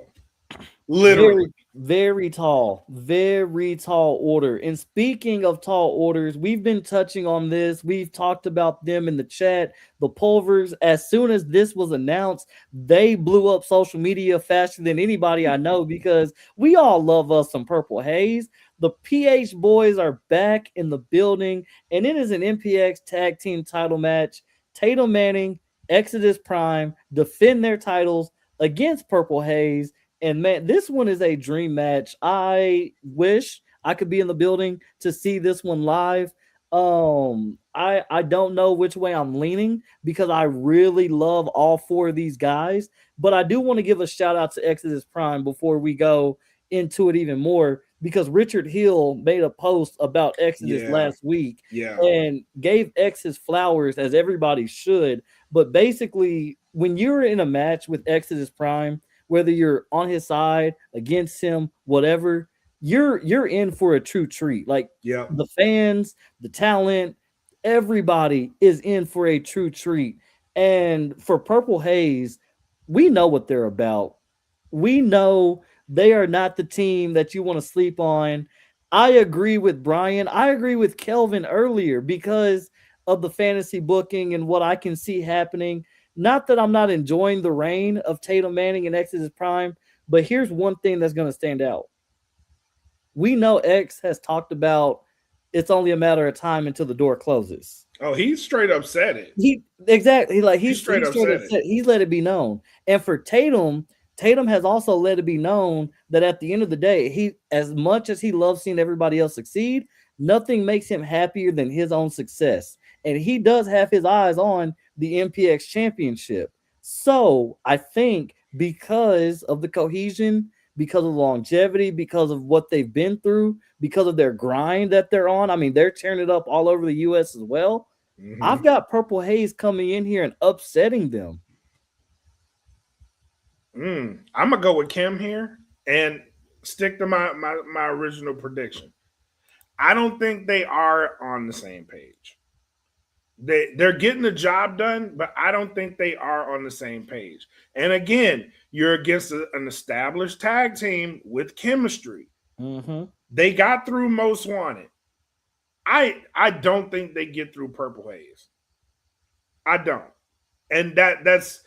Literally. Very tall order. And speaking of tall orders, we've been touching on this. We've talked about them in the chat. The Pulvers, as soon as this was announced, they blew up social media faster than anybody I know because we all love us some Purple Haze. The PH boys are back in the building, and it is an MPX tag team title match. Tatum Manning, Exodus Prime defend their titles against Purple Haze. And man, this one is a dream match. I wish I could be in the building to see this one live. I don't know which way I'm leaning because I really love all four of these guys, but I do want to give a shout out to Exodus Prime before we go into it even more because Richard Hill made a post about Exodus last week and gave X his flowers as everybody should. But basically, when you're in a match with Exodus Prime, whether you're on his side, against him, whatever, you're in for a true treat. Like the fans, the talent, everybody is in for a true treat. And for Purple Haze, we know what they're about. We know they are not the team that you want to sleep on. I agree with Brian. I agree with Kelvin earlier because of the fantasy booking and what I can see happening. Not that I'm not enjoying the reign of Tatum Manning and Exodus Prime, but here's one thing that's going to stand out. We know X has talked about it's only a matter of time until the door closes. Oh, he straight up said it. Exactly. Like he straight up said it. He's let it be known. And for Tatum has also let it be known that at the end of the day, he, as much as he loves seeing everybody else succeed, nothing makes him happier than his own success. And he does have his eyes on the MPX championship. So I think because of the cohesion, because of longevity, because of what they've been through, because of their grind that they're on, I mean, they're tearing it up all over the U.S. as well. Mm-hmm. I've got Purple Haze coming in here and upsetting them. I'm going to go with Kim here and stick to my original prediction. I don't think they are on the same page. They're getting the job done, but I don't think they are on the same page. And again, you're against an established tag team with chemistry. Mm-hmm. They got through Most Wanted. I don't think they get through Purple Haze. I don't. And that's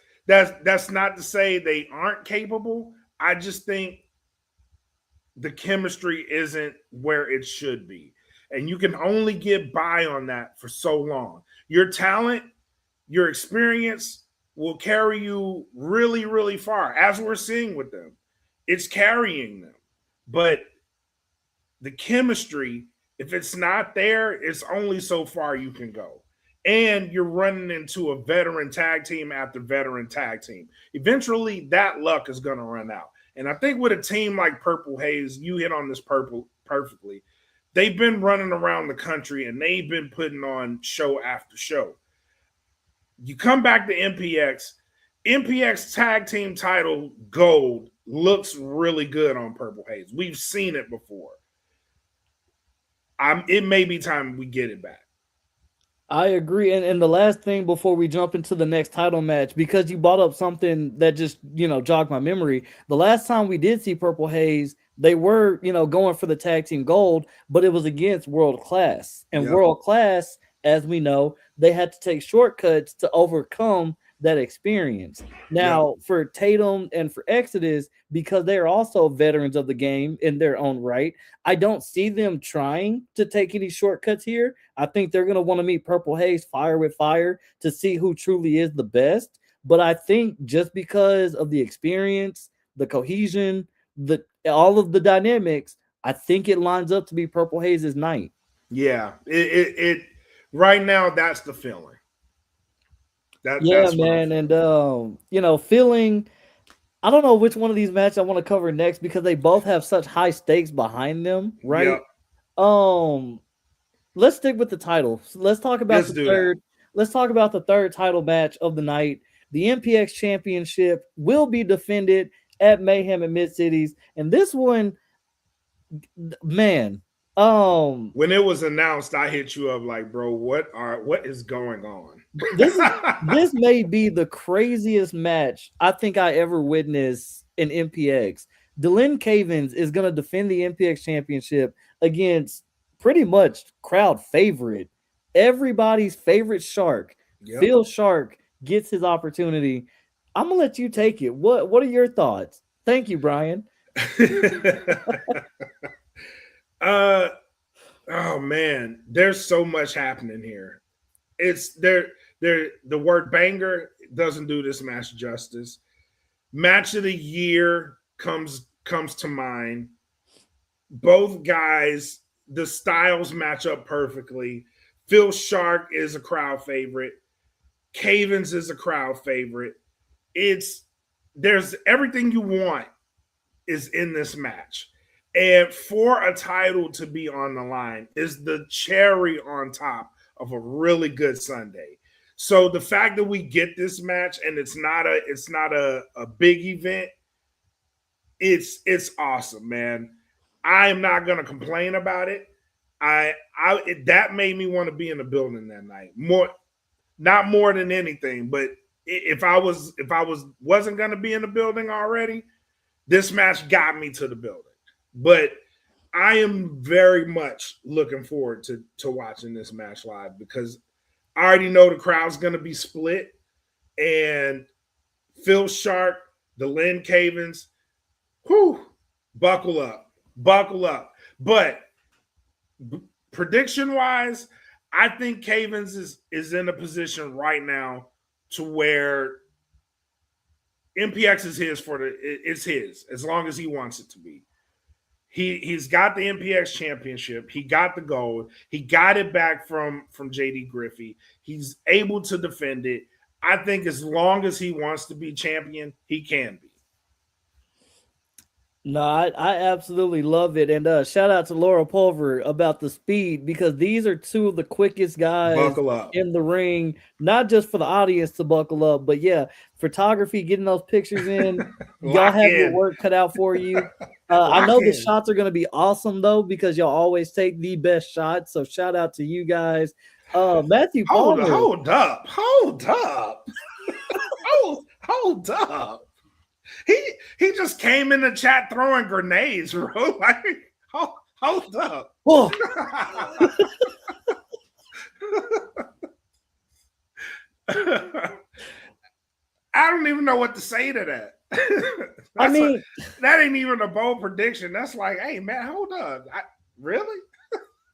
not to say they aren't capable. I just think the chemistry isn't where it should be. And you can only get by on that for so long. Your talent, your experience will carry you really, really far, as we're seeing with them. It's carrying them. But the chemistry, if it's not there, it's only so far you can go. And you're running into a veteran tag team after veteran tag team. Eventually, that luck is going to run out. And I think with a team like Purple Haze, you hit on this perfectly. They've been running around the country and they've been putting on show after show. You come back to MPX tag team title gold looks really good on Purple Haze. We've seen it before. It may be time we get it back. I agree. And the last thing before we jump into the next title match, because you brought up something that just, jogged my memory. The last time we did see Purple Haze, they were, going for the tag team gold, but it was against World Class. And World Class, as we know, they had to take shortcuts to overcome that experience. Now, for Tatum and for Exodus, because they are also veterans of the game in their own right, I don't see them trying to take any shortcuts here. I think they're going to want to meet Purple Haze fire with fire to see who truly is the best. But I think just because of the experience, the cohesion, all of the dynamics, I think it lines up to be Purple Haze's night. Yeah, it right now that's the feeling. That's man, and feeling. I don't know which one of these matches I want to cover next because they both have such high stakes behind them, right? Yep. Let's stick with the title. Let's talk about the third. Let's talk about the third title match of the night. The MPX Championship will be defended at Mayhem in Mid-Cities, and this one, Man, When it was announced, I hit you up like, bro, what is going on? this may be the craziest match I think I ever witnessed in MPX. Dylan Cavins is going to defend the MPX championship against pretty much crowd favorite, everybody's favorite Shark. Yep. Phil Shark gets his opportunity. I'm gonna let you take it. What are your thoughts? Thank you, Brian. Oh man, there's so much happening here. It's there. The word banger doesn't do this match justice. Match of the year comes to mind. Both guys, the styles match up perfectly. Phil Shark is a crowd favorite. Cavins is a crowd favorite. There's everything you want is in this match. And for a title to be on the line is the cherry on top of a really good Sunday. So the fact that we get this match and it's not a big event, it's awesome, man. I am not gonna complain about it. That made me want to be in the building that night. Not more than anything, but if I wasn't gonna be in the building already, this match got me to the building. But I am very much looking forward to watching this match live because I already know the crowd's going to be split. And Phil Shark, the Lynn Cavins, buckle up. But prediction-wise, I think Cavins is in a position right now to where MPX is it's his as long as he wants it to be. He's got the MPX championship. He got the gold. He got it back from JD Griffey. He's able to defend it. I think as long as he wants to be champion, he can be. No, I absolutely love it. And shout out to Laura Pulver about the speed because these are two of the quickest guys in the ring, not just for the audience to buckle up, but yeah, photography, getting those pictures in. Y'all have your work cut out for you. I know the shots are going to be awesome, though, because y'all always take the best shots. So shout out to you guys. Matthew Palmer. Hold up. Hold up. He just came in the chat throwing grenades, bro. Like, hold up. Oh. I don't even know what to say to that. That ain't even a bold prediction. That's like, hey, man, hold up. Really?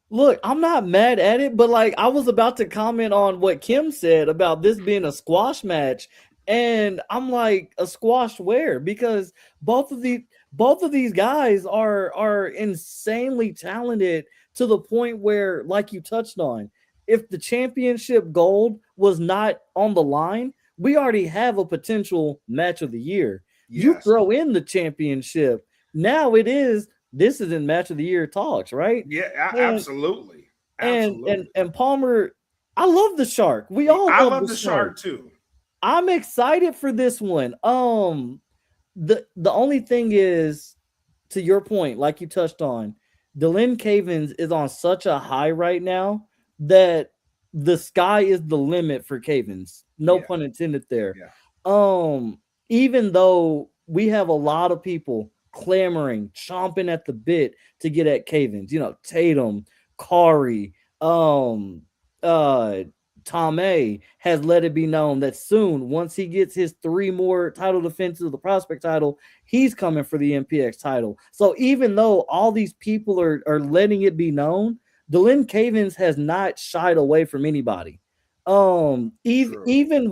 Look, I'm not mad at it, but like I was about to comment on what Kim said about this being a squash match. And I'm like, a squash where? Because both of these guys are insanely talented to the point where, like you touched on, if the championship gold was not on the line, we already have a potential match of the year. Yes. You throw in the championship. Now this is in match of the year talks, right? Yeah, absolutely. And Palmer, I love the Shark. I love the Shark too. I'm excited for this one. The only thing is, to your point, like you touched on, Dylan Cavins is on such a high right now that the sky is the limit for Cavins. No pun intended there. Yeah. Even though we have a lot of people clamoring, chomping at the bit to get at Cavins, Tatum, Kari, Tom A has let it be known that soon, once he gets his 3 more title defenses of the prospect title, he's coming for the MPX title. So even though all these people are letting it be known, Dylan Cavins has not shied away from anybody. Even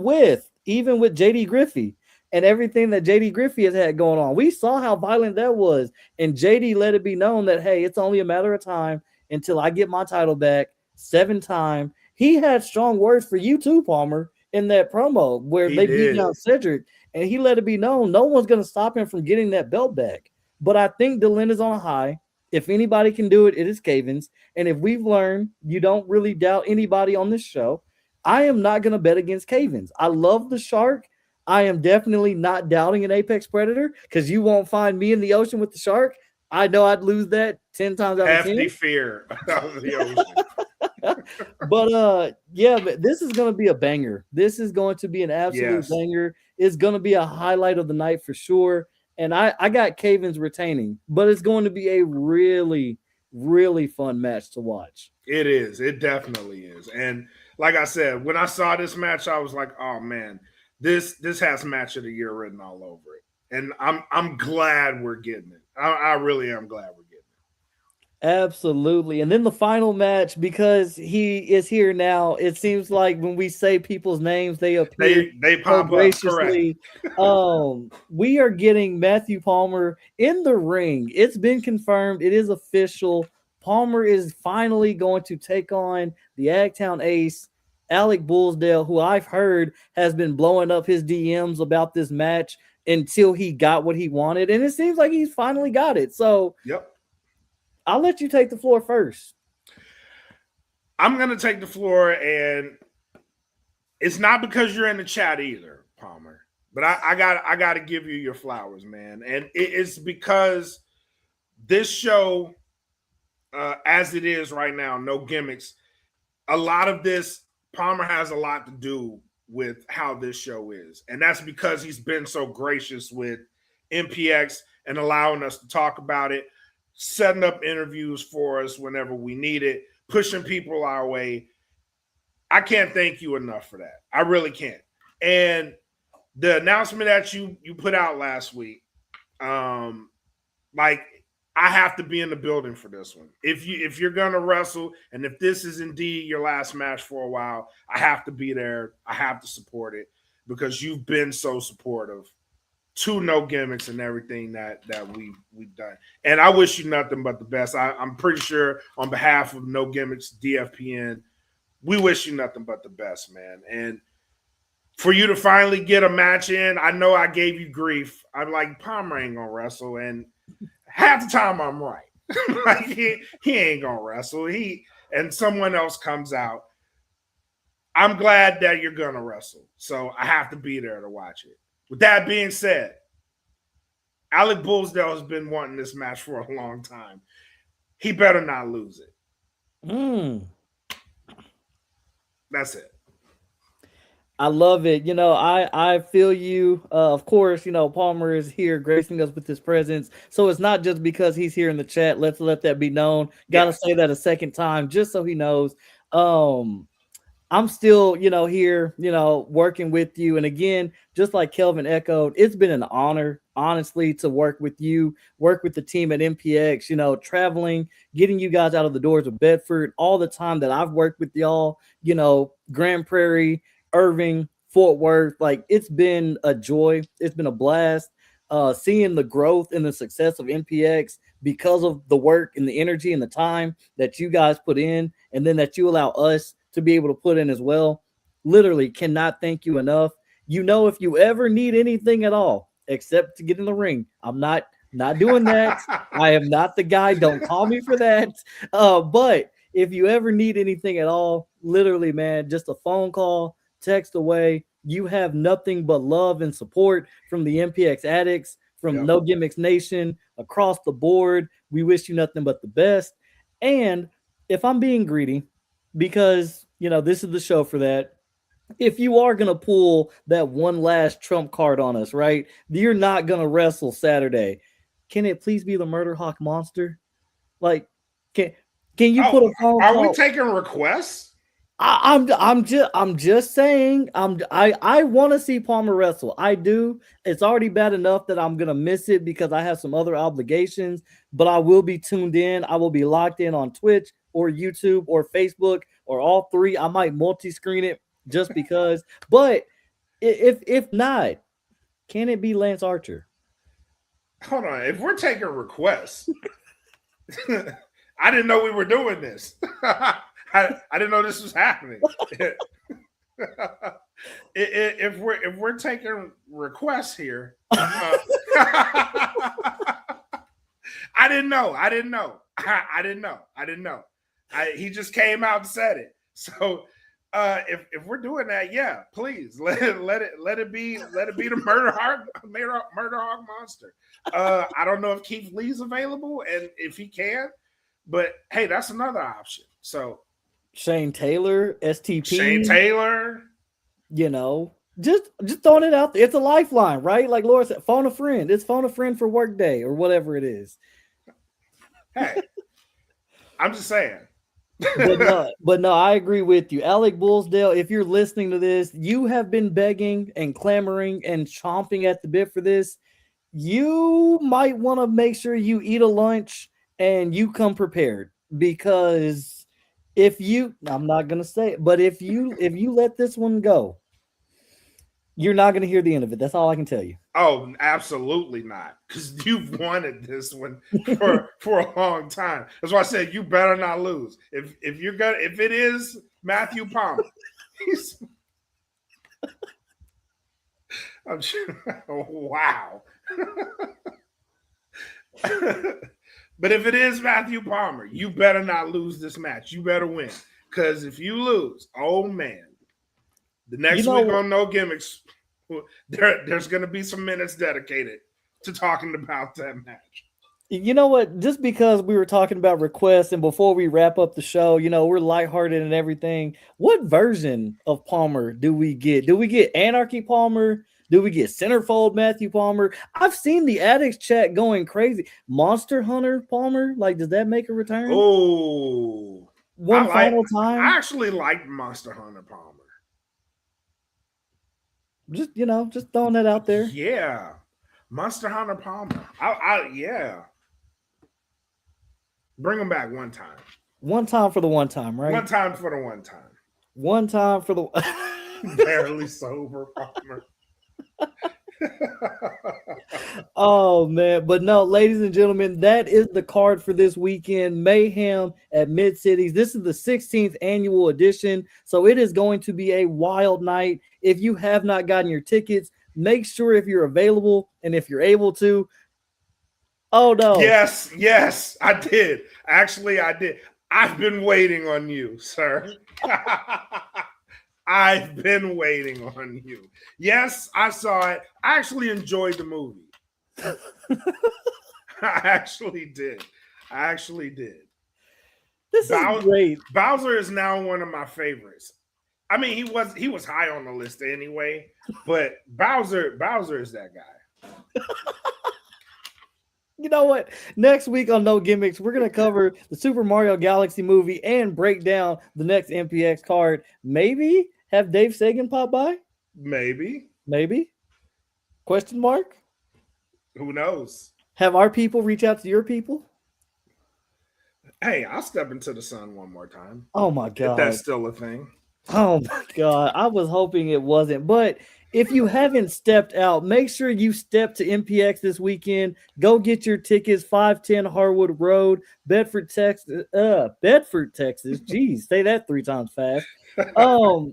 with JD Griffey and everything that JD Griffey has had going on, we saw how violent that was. And JD let it be known that, hey, it's only a matter of time until I get my title back 7 times. He had strong words for you too, Palmer, in that promo where they beat down Cedric, and he let it be known no one's going to stop him from getting that belt back. But I think Dylan is on a high. If anybody can do it, it is Cavins. And if we've learned you don't really doubt anybody on this show, I am not going to bet against Cavins. I love the Shark. I am definitely not doubting an Apex Predator because you won't find me in the ocean with the Shark. I know I'd lose that 10 times out of 10. Hefty fear of the ocean. But yeah, but this is going to be a banger. This is going to be an absolute banger. It's going to be a highlight of the night for sure. And I got Cavens retaining, but it's going to be a really, really fun match to watch. It is. It definitely is. And like I said, when I saw this match, I was like, oh man, this has match of the year written all over it. And I'm glad we're getting it. I really am glad we're getting it. Absolutely. And then the final match, because he is here now, it seems like when we say people's names, they appear they pop graciously. We are getting Matthew Palmer in the ring. It's been confirmed. It is official. Palmer is finally going to take on the Agtown Ace, Alec Bullsdale, who I've heard has been blowing up his DMs about this match until he got what he wanted. And it seems like he's finally got it. So yep. I'll let you take the floor first. I'm going to take the floor, and it's not because you're in the chat either, Palmer. But I got to give you your flowers, man. And it's because this show, as it is right now, no gimmicks, a lot of this, Palmer has a lot to do with how this show is. And that's because he's been so gracious with MPX and allowing us to talk about it, setting up interviews for us whenever we need it, pushing people our way. I can't thank you enough for that. I really can't. And the announcement that you put out last week, like, I have to be in the building for this one. If you're gonna wrestle, and if this is indeed your last match for a while, I have to be there. I have to support it because you've been so supportive to No Gimmicks and everything that we've done. And I wish you nothing but the best. I'm pretty sure on behalf of No Gimmicks DFPN, we wish you nothing but the best, man. And for you to finally get a match in, I know I gave you grief. I'm like, Palmer ain't gonna wrestle, and half the time I'm right. Like he ain't gonna wrestle. And someone else comes out. I'm glad that you're gonna wrestle. So I have to be there to watch it. With that being said, Alec Bullsdale has been wanting this match for a long time. He better not lose it. That's it. I love it. You know, I feel you. Of course, you know, Palmer is here gracing us with his presence. So it's not just because he's here in the chat. Let's let that be known. Got to say that a second time just so he knows. I'm still, you know, here, you know, working with you. And again, just like Kelvin echoed, it's been an honor, honestly, to work with you, work with the team at MPX, you know, traveling, getting you guys out of the doors of Bedford, all the time that I've worked with y'all, you know, Grand Prairie, Irving, Fort Worth. Like, it's been a joy. It's been a blast seeing the growth and the success of MPX because of the work and the energy and the time that you guys put in, and then that you allow us to be able to put in as well. Literally cannot thank you enough. You know, if you ever need anything at all, except to get in the ring, I'm not doing that. I am not the guy. Don't call me for that. But if you ever need anything at all, literally, man, just a phone call, text away. You have nothing but love and support from the MPX addicts, from No Gimmicks Nation, across the board. We wish you nothing but the best. And if I'm being greedy, because, you know, this is the show for that, if you are going to pull that one last trump card on us, right, you're not going to wrestle Saturday, can it please be the Murder Hawk Monster? Like, can you put a phone call? Are we taking requests? I'm just saying. I want to see Palmer wrestle. I do. It's already bad enough that I'm gonna miss it because I have some other obligations. But I will be tuned in. I will be locked in on Twitch or YouTube or Facebook or all three. I might multi-screen it just because. But if not, can it be Lance Archer? Hold on. If we're taking requests, I didn't know we were doing this. I didn't know this was happening. If we're taking requests here, I didn't know. He just came out and said it. So If we're doing that, yeah, please let it be the murder hog monster. I don't know if Keith Lee's available and if he can, but hey, that's another option. So Shane Taylor, STP. Shane Taylor. You know, just throwing it out there. It's a lifeline, right? Like Laura said, phone a friend. It's phone a friend for workday or whatever it is. Hey, I'm just saying. but no, I agree with you. Alec Bullsdale, if you're listening to this, you have been begging and clamoring and chomping at the bit for this. You might want to make sure you eat a lunch and you come prepared, because I'm not gonna say it, but if you let this one go, you're not gonna hear the end of it. That's all I can tell you. Oh, absolutely not, because you've wanted this one for a long time. That's why I said you better not lose. If it is Matthew Palmer, I'm sure. Wow. But if it is Matthew Palmer, you better not lose this match. You better win, because if you lose, oh man, the next week on No Gimmicks, there's going to be some minutes dedicated to talking about that match. You know what? Just because we were talking about requests, and before we wrap up the show, we're lighthearted and everything. What version of Palmer do we get? Do we get Anarchy Palmer? Do we get Centerfold Matthew Palmer? I've seen the Addicts chat going crazy. Monster Hunter Palmer? Like, does that make a return? Oh, one final time? I actually like Monster Hunter Palmer. Just throwing that out there. Yeah, Monster Hunter Palmer. Yeah. Bring him back one time. One time for the one time, right? One time for the one time. One time for the barely sober Palmer. Oh man, but no, ladies and gentlemen, that is the card for this weekend. Mayhem at Mid-Cities. This is the 16th annual edition, so it is going to be a wild night. If you have not gotten your tickets, make sure if you're available and if you're able to. Oh no. Yes, I did. Actually, I did. I've been waiting on you, sir. I've been waiting on you. Yes, I saw it. I actually enjoyed the movie. I actually did. This is great. Bowser is now one of my favorites. I mean, he was high on the list anyway, but Bowser is that guy. You know what? Next week on No Gimmicks, we're going to cover the Super Mario Galaxy movie and break down the next MPX card. Maybe have Dave Sagan pop by? Maybe. Question mark? Who knows? Have our people reach out to your people? Hey, I'll step into the sun one more time. Oh my God. If that's still a thing. Oh my God. I was hoping it wasn't, but if you haven't stepped out, make sure you step to MPX this weekend. Go get your tickets. 510 Harwood Road, Bedford, Texas. Jeez, say that 3 times fast.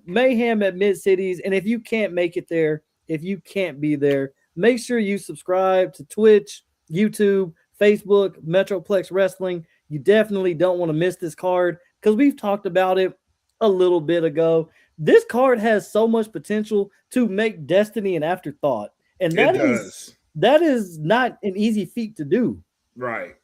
Mayhem at Mid-Cities. And if you can't make it there, if you can't be there, make sure you subscribe to Twitch, YouTube, Facebook, Metroplex Wrestling. You definitely don't want to miss this card because we've talked about it a little bit ago. This card has so much potential to make Destiny an afterthought. And that is not an easy feat to do. Right.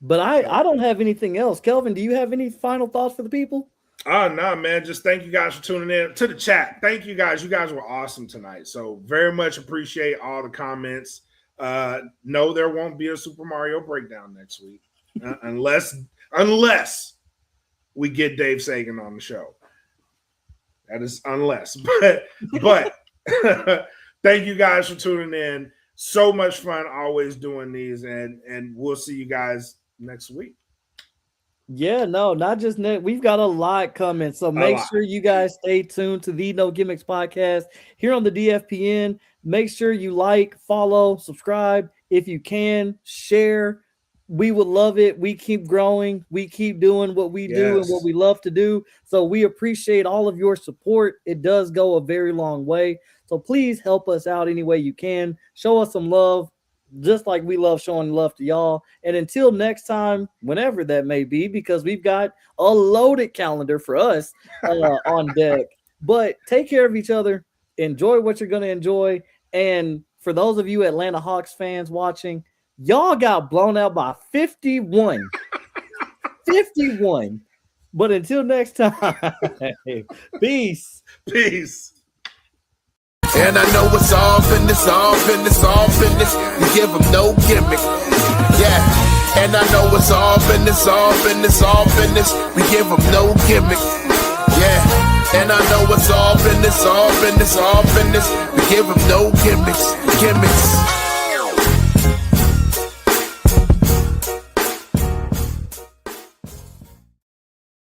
But I don't have anything else. Kelvin, do you have any final thoughts for the people? Oh, no, man. Just thank you guys for tuning in to the chat. Thank you guys. You guys were awesome tonight. So very much appreciate all the comments. No, there won't be a Super Mario breakdown next week unless we get Dave Sagan on the show. That is unless. But thank you guys for tuning in. So much fun always doing these, and we'll see you guys next week. Yeah, no, not just next. We've got a lot coming. So make sure you guys stay tuned to the No Gimmicks podcast here on the DFPN. Make sure you like, follow, subscribe. If you can, share. We would love it. We keep growing. We keep doing what we do and what we love to do. So we appreciate all of your support. It does go a very long way. So please help us out any way you can. Show us some love. just like we love showing love to y'all. And until next time, whenever that may be, because we've got a loaded calendar for us on deck. But take care of each other. Enjoy what you're going to enjoy. And for those of you Atlanta Hawks fans watching, y'all got blown out by 51. 51. But until next time, peace. Peace. And I know it's all business, all business, all business. We give them no gimmick. Yeah. And I know it's all business, all business, all business. We give them no gimmick. Yeah. And I know it's all business, all business, all business. We give them no gimmicks, gimmicks.